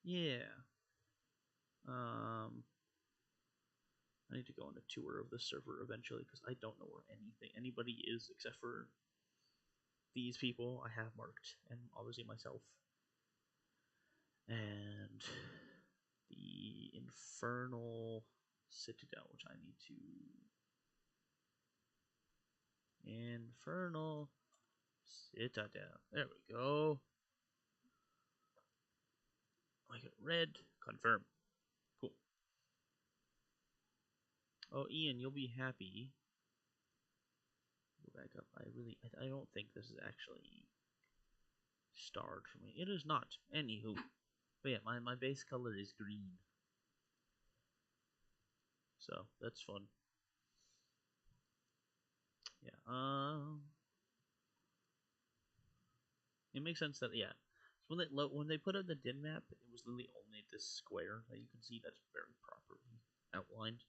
Yeah. I need to go on a tour of the server eventually because I don't know where anybody is except for these people I have marked, and obviously myself. And the Infernal Citadel, which I need to... Infernal Citadel. There we go. I get red. Confirm. Cool. Oh, Ian, you'll be happy. Go back up. I don't think this is actually starred for me. It is not. Anywho. But yeah, my base color is green. So, that's fun. Yeah, it makes sense that, yeah. When they put out the din map, it was literally only this square that you can see that's very properly outlined.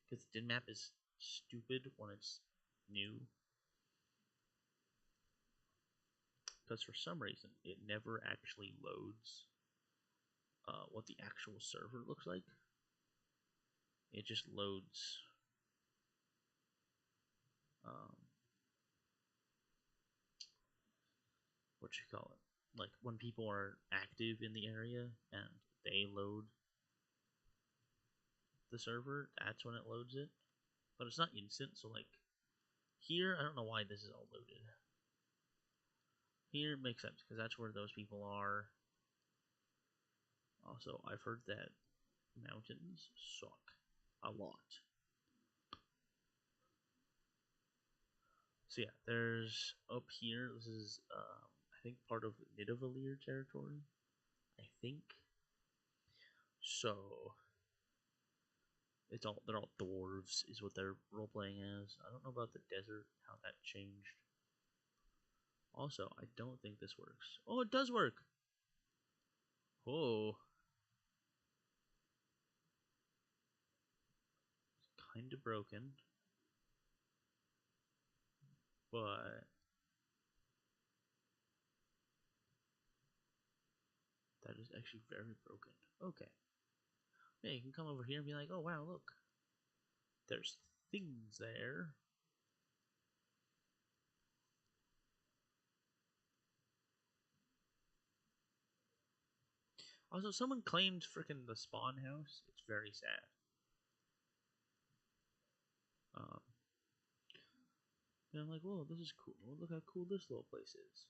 Because the din map is stupid when it's new. Because for some reason, it never actually loads what the actual server looks like. It just loads what you call it, like when people are active in the area and they load the server, that's when it loads it. But it's not instant, so like here, I don't know why this is all loaded. Here it makes sense, because that's where those people are. Also, I've heard that mountains suck a lot. So yeah, there's up here, this is, I think part of Nidavellir territory. I think. So, they're all dwarves, is what they're role-playing as. I don't know about the desert, how that changed. Also, I don't think this works. Oh, it does work! Whoa. It's kind of broken. But that is actually very broken. Okay. Yeah, you can come over here and be like, oh wow, look. There's things there. Also, someone claimed frickin' the spawn house. It's very sad. And I'm like, whoa, this is cool. Look how cool this little place is.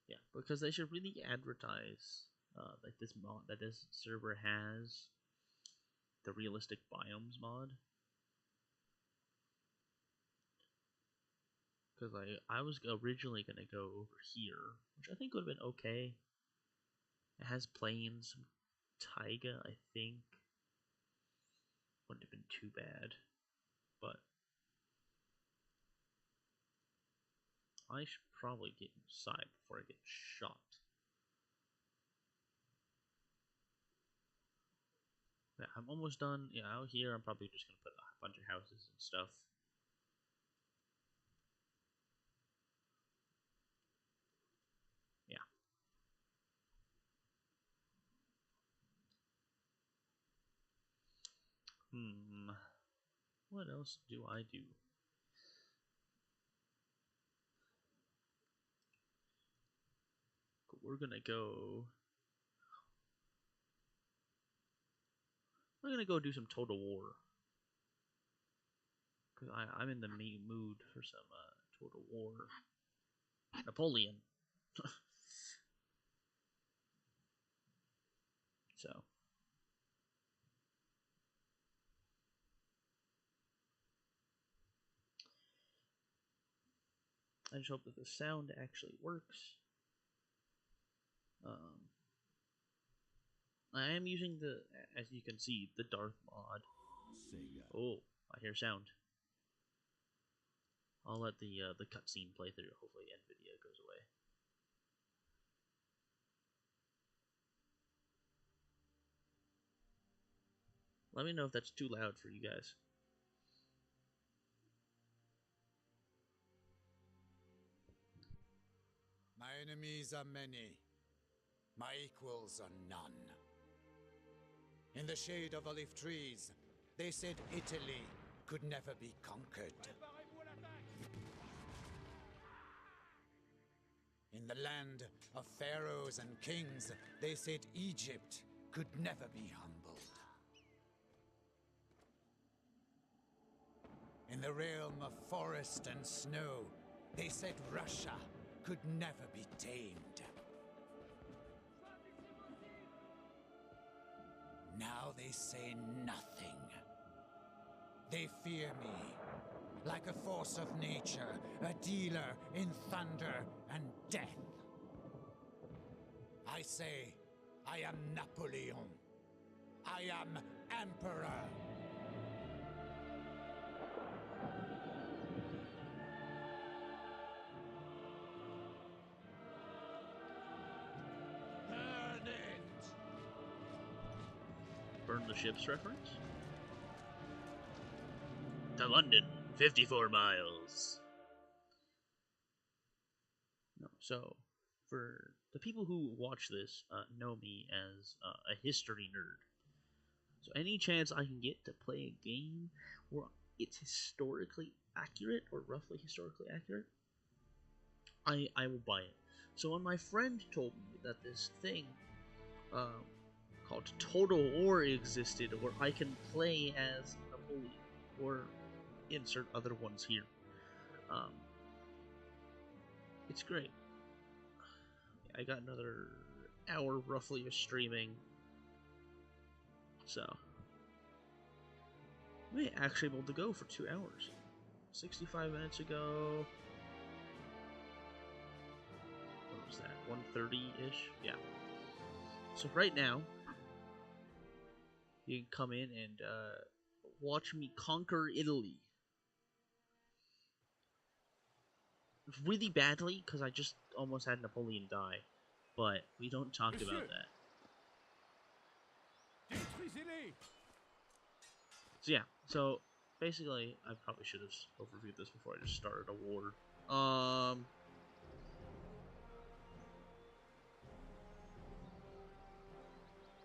Yeah, because they should really advertise like this mod that this server has, the realistic biomes mod. Because I was originally gonna go over here, which I think would have been okay. It has plains, some taiga, I think. Wouldn't have been too bad, but I should probably get inside before I get shot. Yeah, I'm almost done. Yeah, out here I'm probably just gonna put a bunch of houses and stuff. Yeah. What else do I do? We're gonna go. We're gonna go do some Total War. Cause I'm in the mood for some Total War. Napoleon. So. I just hope that the sound actually works. I am using the, as you can see, the Darth mod. Oh, I hear sound. I'll let the cutscene play through. Hopefully, NVIDIA goes away. Let me know if that's too loud for you guys. My enemies are many. My equals are none. In the shade of olive trees, they said Italy could never be conquered. In the land of pharaohs and kings, they said Egypt could never be humbled. In the realm of forest and snow, they said Russia could never be tamed. Now they say nothing. They fear me, like a force of nature, a dealer in thunder and death. I say, I am Napoleon. I am Emperor. Burn it! Burn the ship's reference? To London, 54 miles. No, so, for the people who watch this, know me as a history nerd. So any chance I can get to play a game where it's historically accurate, or roughly historically accurate, I will buy it. So when my friend told me that this thing, called Total War existed, where I can play as Napoleon, or insert other ones here. It's great. I got another hour roughly of streaming, so we actually able to go for 2 hours. 65 minutes ago. What was that? 1:30-ish? Yeah. So right now, you can come in and watch me conquer Italy. Really badly, because I just almost had Napoleon die. But we don't talk about that. So yeah, so basically, I probably should have overviewed this before I just started a war.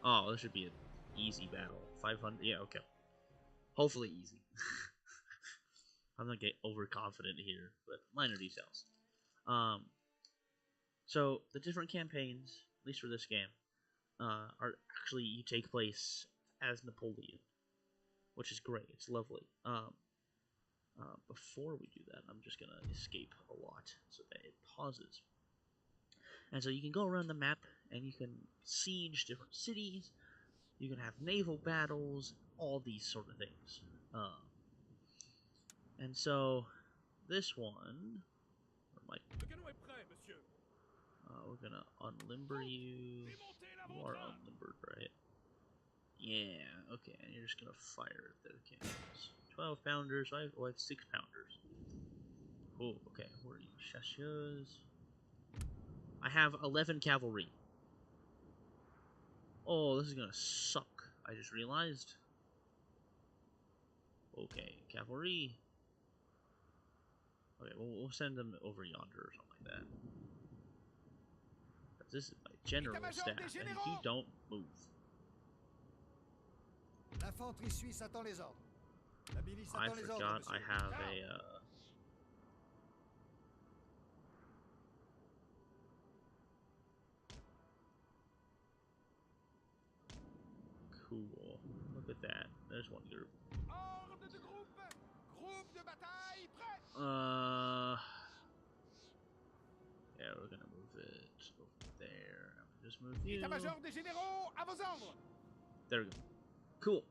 Oh, this should be an easy battle. 500, yeah, okay. Hopefully easy. I'm not getting overconfident here, but minor details. So the different campaigns, at least for this game, are actually you take place as Napoleon, which is great. It's lovely. Before we do that, I'm just gonna escape a lot so that it pauses. And so you can go around the map and you can siege different cities. You can have naval battles, all these sort of things. And so this one, we're gonna unlimber you. You are unlimbered, right? Yeah, okay, and you're just gonna fire at their cannons. 12 pounders, I have 6 pounders. Oh, okay, where are you? Chasseurs. I have 11 cavalry. Oh, this is gonna suck, I just realized. Okay, cavalry. Okay, we'll send them over yonder or something like that. But this is my general staff, and he don't move. I forgot I have a, Cool. Look at that. There's one group. Yeah, we're gonna move it over there. I'm gonna just move you. There we go. Cool.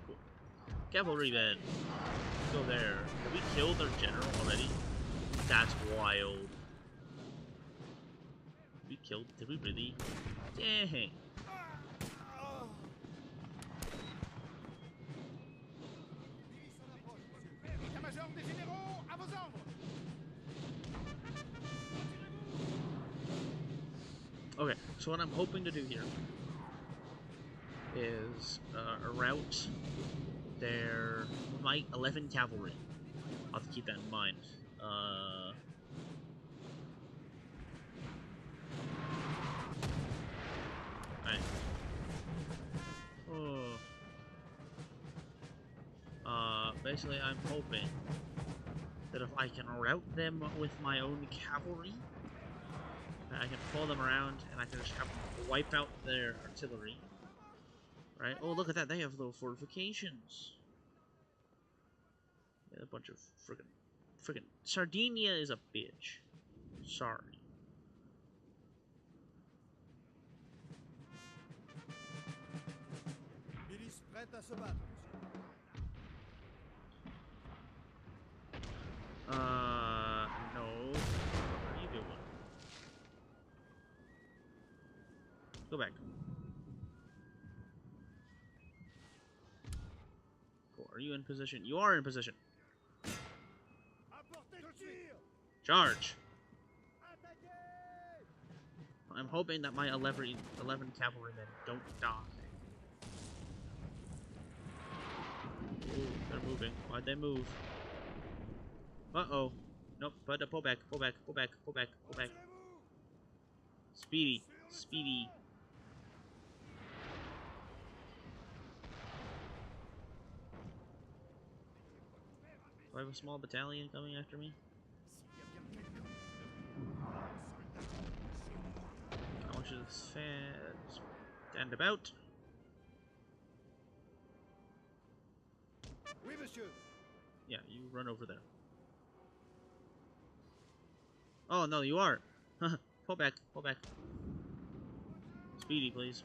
Cool. Cavalrymen, go there. Have we killed their general already? That's wild. We killed? Did we really? Dang. Okay, so what I'm hoping to do here is route their 11 cavalry. I'll have to keep that in mind. Alright. Basically, I'm hoping that if I can route them with my own cavalry, I can pull them around and I can just have them wipe out their artillery. Right? Oh, look at that. They have little fortifications. Yeah, a bunch of friggin' Sardinia is a bitch. Sorry. No. What are you doing? Go back. Cool. Are you in position? You are in position. Charge! I'm hoping that my 11 cavalrymen don't die. Ooh, they're moving. Why'd they move? Uh-oh. Nope, but pull back, pull back, pull back, pull back, pull back. Speedy. Speedy. Do I have a small battalion coming after me? I want you to stand about. Oui, monsieur. Yeah, you run over there. Oh, no, you are. Pull back, pull back. Speedy, please.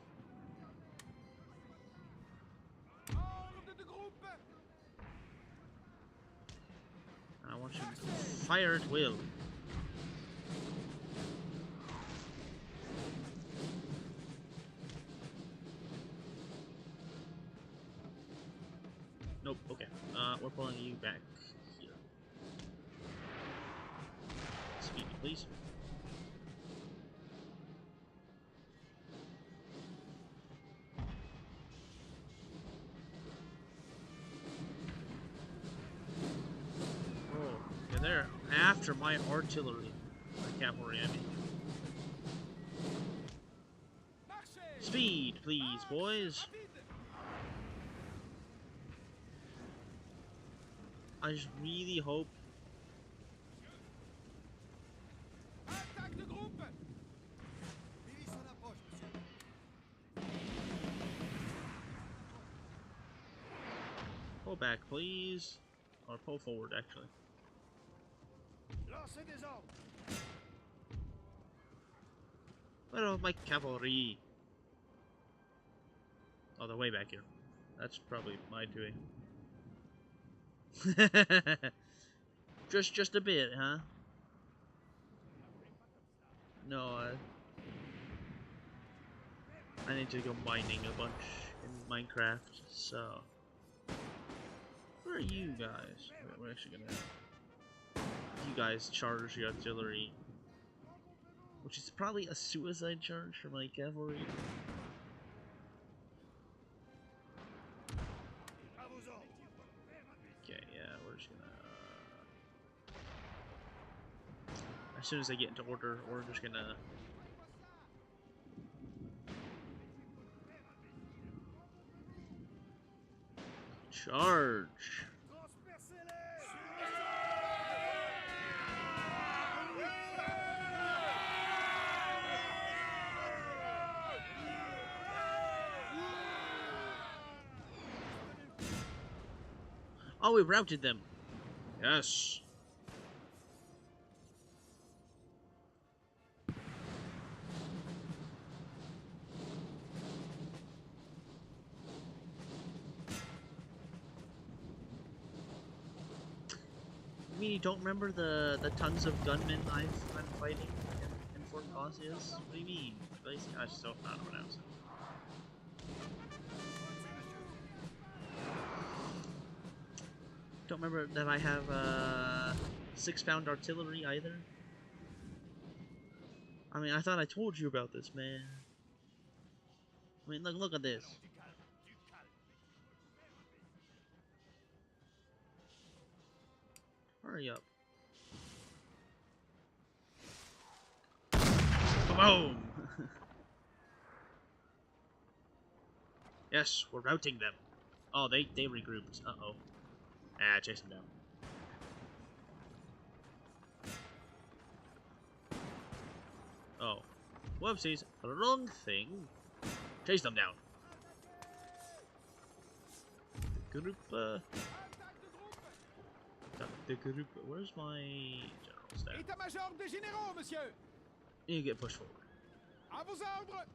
I want you to fire at will. Nope, okay. We're pulling you back here. Speedy, please. Oh, yeah, they're after my artillery. My cavalry, I mean. Speed, please, boys. I just really hope. Pull back, please. Or pull forward, actually. Where are my cavalry? Oh, they're way back here. That's probably my doing. just a bit, huh? No, I need to go mining a bunch in Minecraft, so... Where are you guys? We're actually gonna... You guys charge the artillery. Which is probably a suicide charge for my cavalry. Okay, yeah, we're just gonna... As soon as they get into order, we're just gonna... Charge! Oh, we routed them! Yes! You mean you don't remember the tons of gunmen I've been fighting in Fort Glacias? What do you mean? Glacias? I still don't know how to pronounce it. Don't remember that I have 6-pound artillery either? I mean, I thought I told you about this, man. I mean, look at this. Hurry up. Boom! Yes, we're routing them. Oh, they regrouped. Uh-oh. Ah, chase them down. Oh. Whoopsies. Wrong thing. Chase them down. The group, where's my general staff? État-major des généraux, monsieur. You get pushed forward. À vos ordres.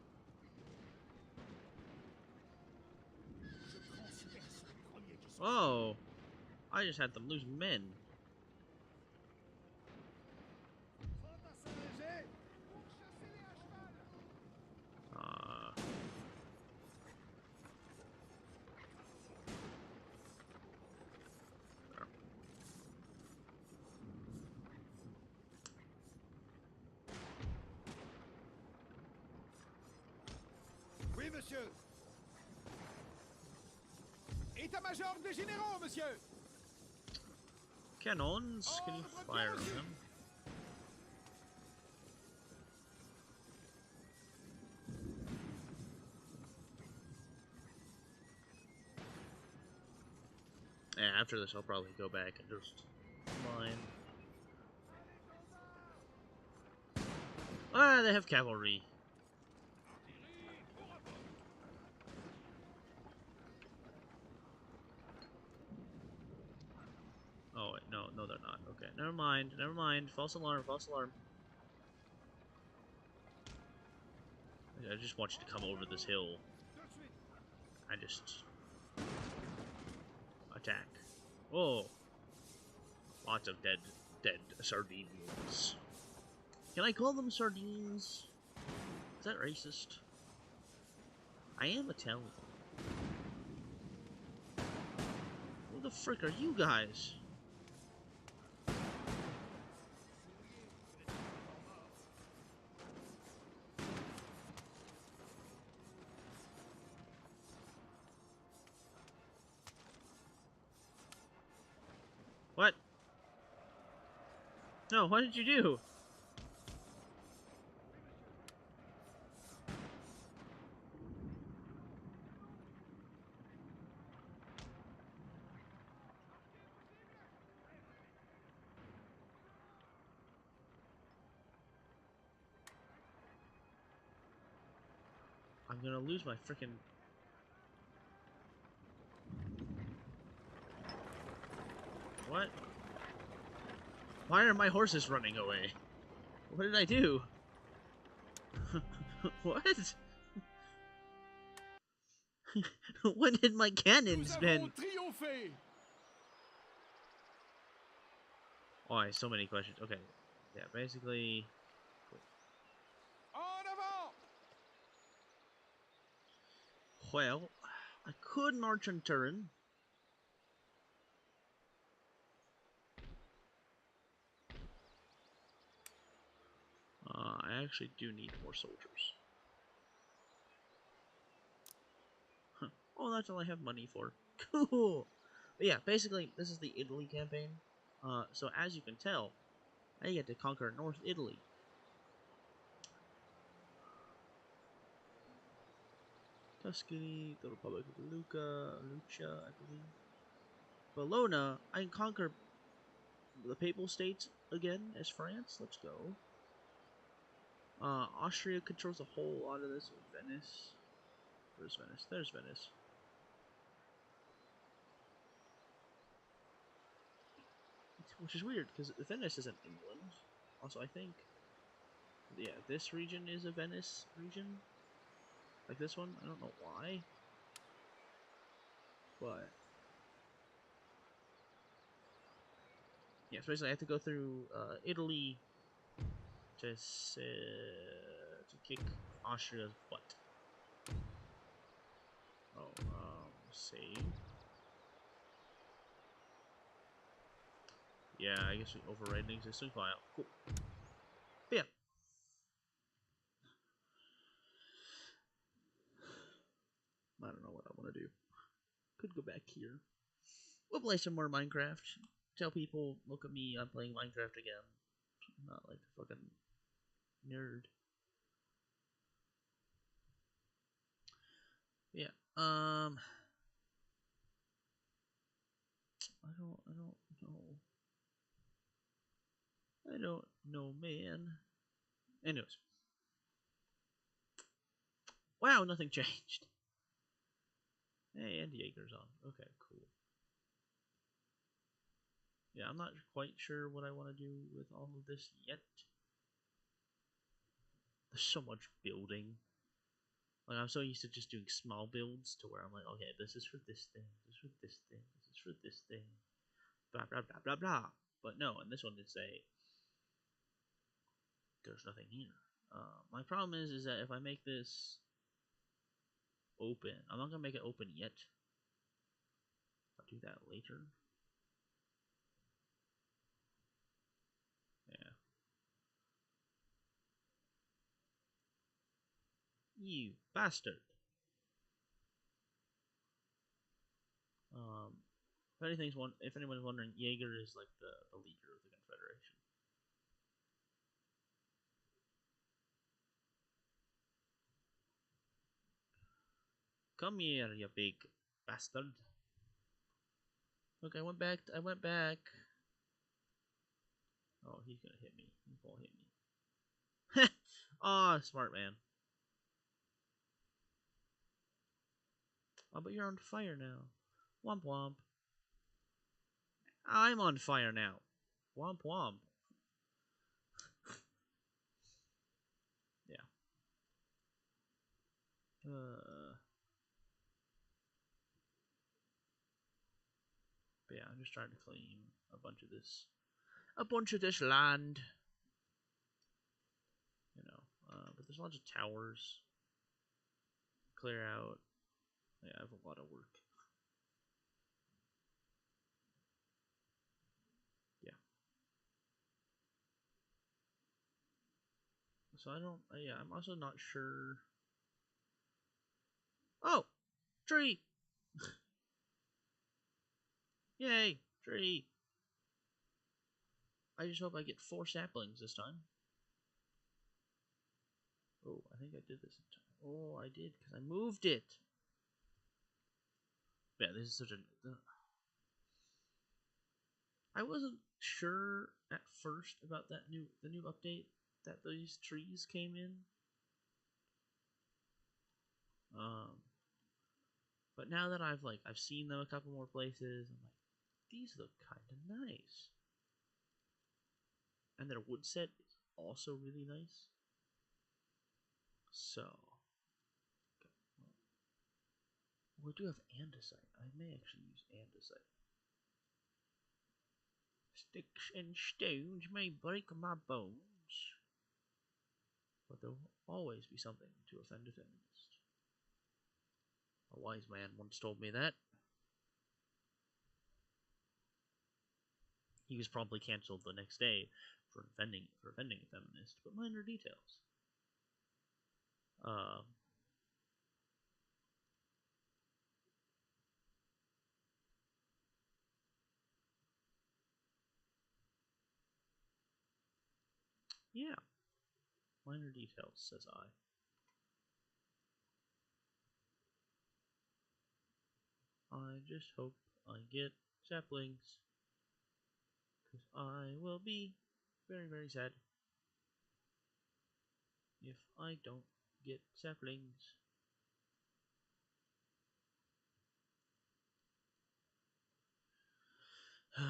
Oh, I just had them lose men. Oui, monsieur. État-major des généraux, monsieur. Cannons, can you fire on them? Yeah, after this, I'll probably go back and just mine. Ah, they have cavalry. Oh wait, no, they're not. Okay, never mind, never mind. False alarm, false alarm. I just want you to come over this hill. I just attack. Oh, lots of dead sardines. Can I call them sardines? Is that racist? I am Italian. Who the frick are you guys? What? No, what did you do? I'm gonna lose my frickin'... What? Why are my horses running away? What did I do? What? When did my cannons spin? Oh, I have so many questions. Okay. Yeah, basically... Well, I could march on Turin. I actually do need more soldiers. Huh. Oh, that's all I have money for. Cool! But yeah, basically, this is the Italy campaign. So as you can tell, I get to conquer North Italy. Tuscany, the Republic of Luca, I believe. Bologna, I can conquer the Papal States again as France. Let's go. Austria controls a whole lot of this. Venice. Where's Venice? There's Venice. Which is weird, because Venice isn't England. Also, I think... Yeah, this region is a Venice region. Like this one. I don't know why. But... yeah, so basically I have to go through Italy to kick Austria's butt. Oh, save. Yeah, I guess we override an existing file. Cool. But yeah. I don't know what I want to do. Could go back here. We'll play some more Minecraft. Tell people, look at me, I'm playing Minecraft again. I'm not like a fucking nerd. Yeah. I don't know, man. Anyways. Wow, nothing changed. Hey, and Jaeger's on. Okay, cool. Yeah, I'm not quite sure what I want to do with all of this yet. There's so much building. Like, I'm so used to just doing small builds to where I'm like, okay, this is for this thing, this is for this thing, this is for this thing, blah, blah, blah, blah, blah. But no, in this one, it's there's nothing here. My problem is that if I make this open, I'm not going to make it open yet. I'll do that later. Yeah. You bastard. If anyone's wondering, Jaeger is like the leader of the Confederation. Come here, you big bastard. Look, I went back. I went back. Oh, he's gonna hit me. He won't hit me. Ah, oh, smart man. Oh, but you're on fire now. Womp womp. I'm on fire now. Womp womp. Yeah. But yeah, I'm just trying to claim a bunch of this land. You know, but there's lots of towers. Clear out. Yeah, I have a lot of work. Yeah. So I don't. Yeah, I'm also not sure. Oh, tree! Yay, tree! I just hope I get 4 saplings this time. Oh, I think I did this in time. Oh, I did because I moved it. Yeah, this is such a. I wasn't sure at first about the new update that these trees came in. But now that I've seen them a couple more places, I'm like, these look kind of nice. And their wood set is also really nice. So, we do have andesite. I may actually use andesite. Sticks and stones may break my bones, but there will always be something to offend a feminist. A wise man once told me that. He was probably canceled the next day for offending a feminist, but minor details. Yeah, minor details, says I. I just hope I get saplings, because I will be very, very sad if I don't get saplings. I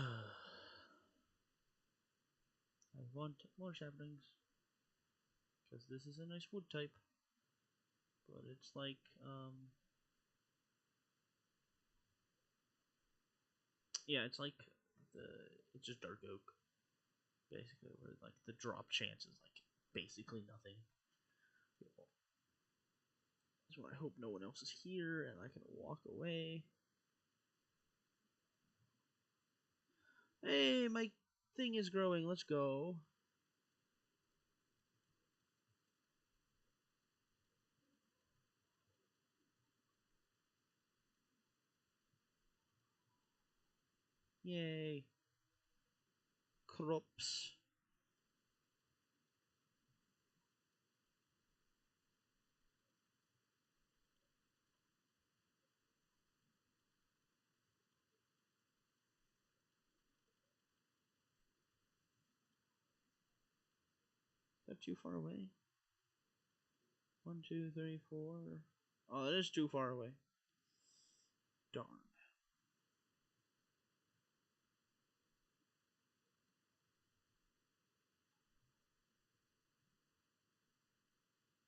want more saplings, because this is a nice wood type, but it's like, yeah, it's like it's just dark oak, basically, where like the drop chance is like basically nothing. That's when I hope no one else is here and I can walk away. Hey, my thing is growing. Let's go. Yay. Crops. Is that too far away? 1, 2, 3, 4. Oh, it is too far away. Darn.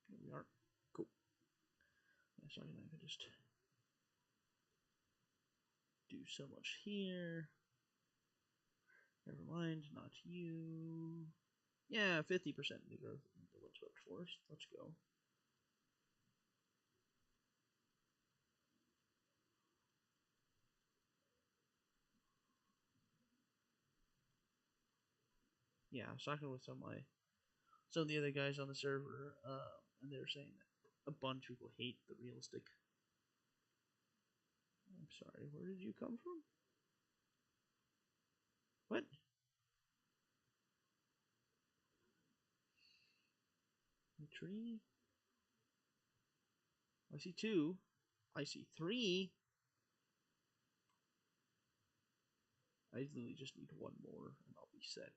Here we are. Cool. Yeah, sorry, I could just do so much here. Never mind, not you. Yeah, 50% new growth in the windswept forest. Let's go. Yeah, I was talking with some of the other guys on the server, and they were saying that a bunch of people hate the realistic. I'm sorry, where did you come from? What? A tree? I see 2. I see 3. I literally just need one more and I'll be set.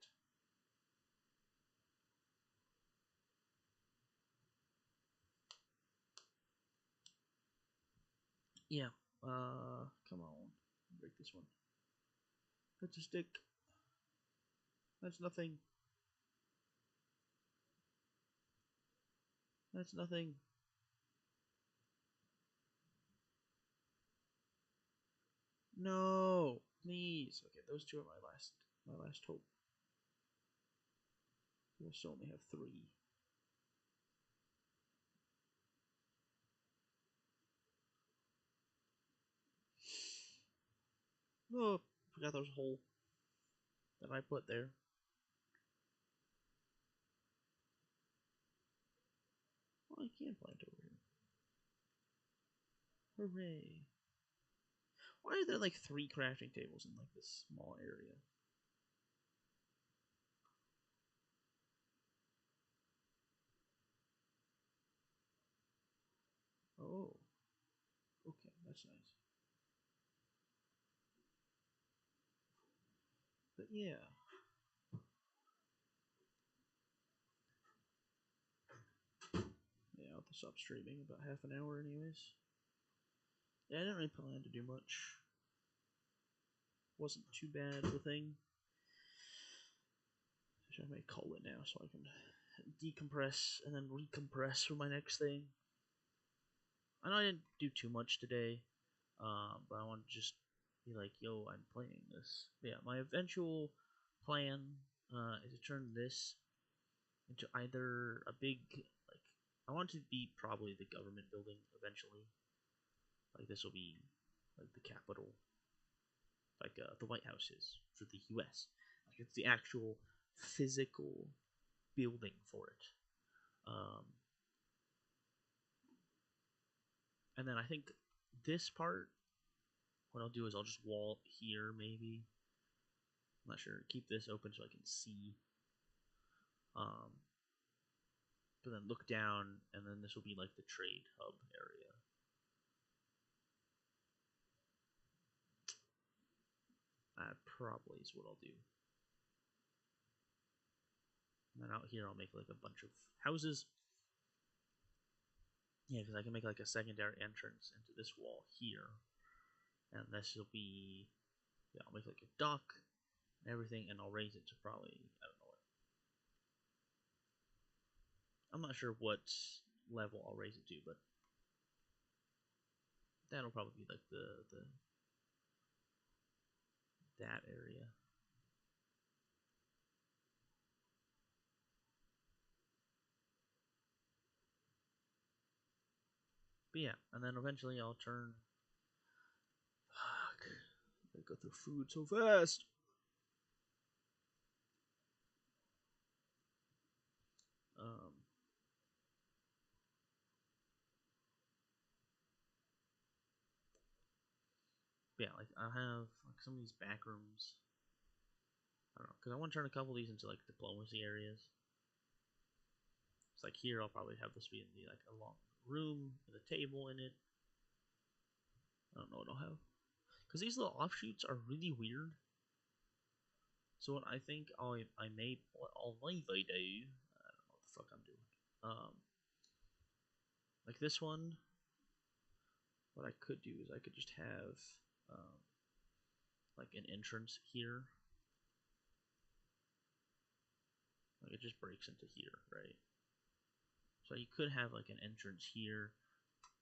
Yeah, come on. Break this one. That's a stick. That's nothing. That's nothing. No, please. Okay, those two are my last hope. I still only have 3. Oh, forgot there was a hole that I put there. Oh, I can plant over here. Hooray. Why are there like 3 crafting tables in like this small area? Oh. Okay, that's nice. But yeah. Yeah, I'll have to stop streaming about half an hour anyways. Yeah, I didn't really plan to do much. Wasn't too bad of a thing. I may call it now so I can decompress and then recompress for my next thing. I know I didn't do too much today, but I want to just be like, yo, I'm playing this. But yeah, my eventual plan is to turn this into either a big, like, I want it to be probably the government building eventually. Like, this will be, like, the capital, like the White House is for the U.S. Like, it's the actual physical building for it. And then I think this part, what I'll do is I'll just wall here, maybe. I'm not sure. Keep this open so I can see. But then look down, and then this will be like the trade hub area. That probably is what I'll do. And then out here I'll make like a bunch of houses. Yeah, because I can make like a secondary entrance into this wall here. And this will be, yeah, I'll make like a dock and everything, and I'll raise it to probably, I don't know what. I'm not sure what level I'll raise it to, but that'll probably be like that area. But yeah, and then eventually I'll turn. Fuck. I go through food so fast. Yeah, like I have like some of these back rooms. I don't know, because I want to turn a couple of these into like diplomacy areas. It's like here I'll probably have this be like a long room with a table in it. I don't know what I'll have. Because these little offshoots are really weird. So what I think I may what I'll maybe do, I don't know what the fuck I'm doing. Like this one, what I could do is I could just have like an entrance here. Like it just breaks into here, right? So you could have like an entrance here,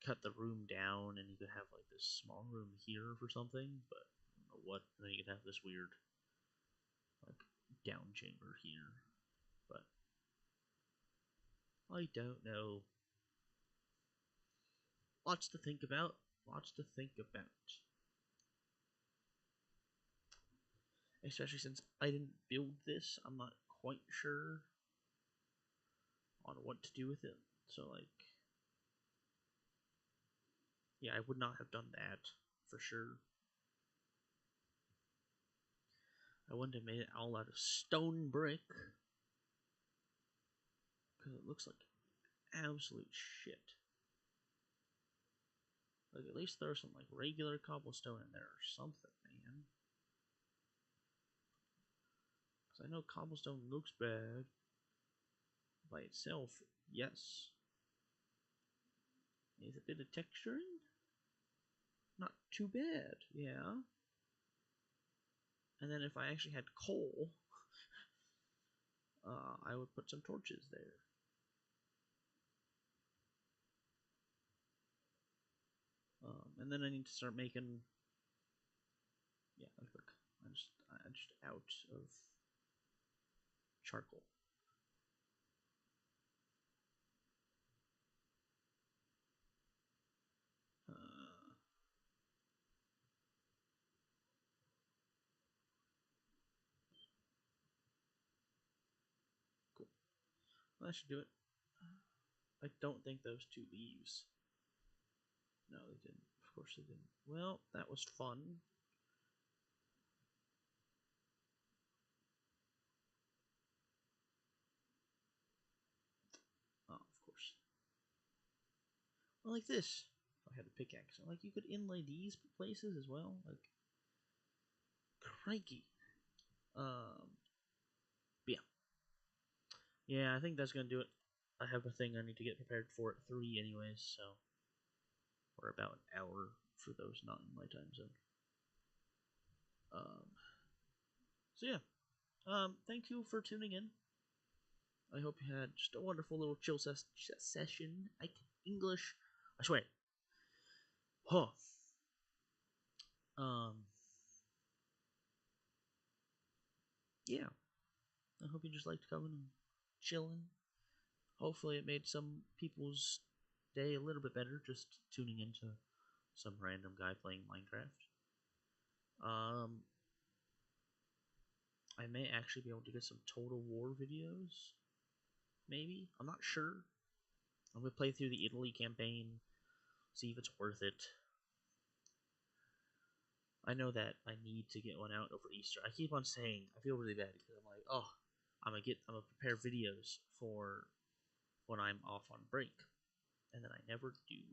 cut the room down, and you could have like this small room here for something, but I don't know what. And then you could have this weird like down chamber here, but I don't know. Lots to think about. Lots to think about. Especially since I didn't build this, I'm not quite sure on what to do with it. So like, yeah, I would not have done that for sure. I wouldn't have made it all out of stone brick because it looks like absolute shit. Like at least throw some like regular cobblestone in there or something, man. Because I know cobblestone looks bad by itself. Yes. Needs a bit of texturing. Not too bad, yeah. And then if I actually had coal, I would put some torches there. And then I need to start making. Yeah, look, I'm just out of charcoal. Cool. Well, that should do it. I don't think those two leaves. No, they didn't. Of course they didn't. Well, that was fun. Oh, of course. Well, like this. If I had a pickaxe. Like, you could inlay these places as well. Like, crikey. Yeah. Yeah, I think that's gonna do it. I have a thing I need to get prepared for at 3 anyways, so we're about an hour for those not in my time zone. So yeah. Thank you for tuning in. I hope you had just a wonderful little chill session. English. I swear. Huh. Yeah. I hope you just liked coming and chilling. Hopefully it made some people's day a little bit better just tuning into some random guy playing Minecraft. I may actually be able to get some Total War videos. Maybe. I'm not sure. I'm going to play through the Italy campaign, see if it's worth it. I know that I need to get one out over Easter. I keep on saying, I feel really bad because I'm like, oh, I'm gonna prepare videos for when I'm off on break. And then I never do.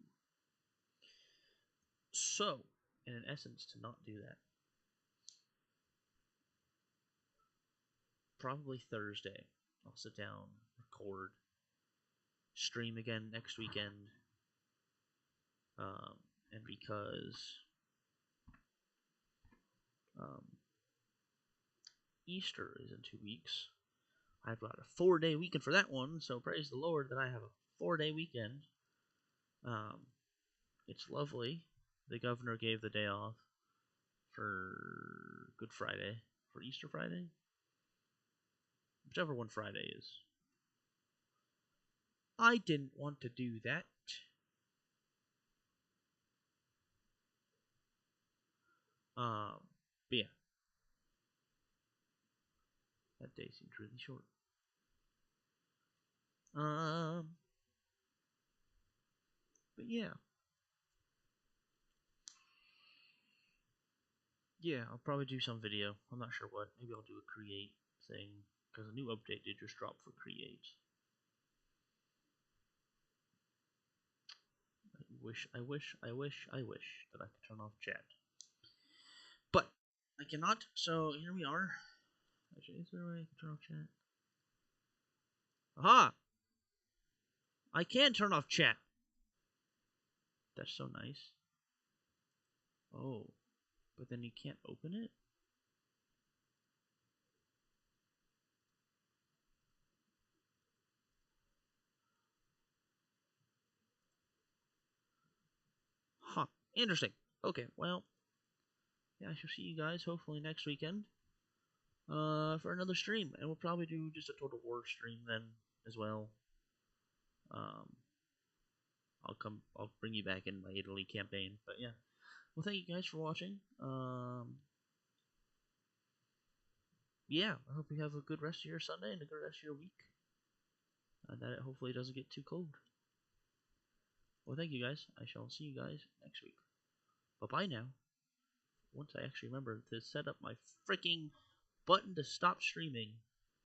So, in essence, to not do that, probably Thursday, I'll sit down, record, stream again next weekend. And because Easter is in 2 weeks, I've got a 4-day weekend for that one, so praise the Lord that I have a 4-day weekend. It's lovely. The governor gave the day off for Good Friday, for Easter Friday, whichever one Friday is. I didn't want to do that. But yeah, that day seemed really short. But yeah. Yeah, I'll probably do some video. I'm not sure what. Maybe I'll do a create thing, because a new update did just drop for create. I wish that I could turn off chat. But I cannot, so here we are. Actually, is there a way I can turn off chat? Aha! I can turn off chat. That's so nice. Oh, but then you can't open it? Huh. Interesting. Okay, well, yeah, I shall see you guys hopefully next weekend for another stream, and we'll probably do just a Total War stream then as well. I'll bring you back in my Italy campaign, but yeah. Well, thank you guys for watching. Yeah, I hope you have a good rest of your Sunday and a good rest of your week, and that it hopefully doesn't get too cold. Well, thank you guys. I shall see you guys next week. Bye-bye now. Once I actually remember to set up my freaking button to stop streaming.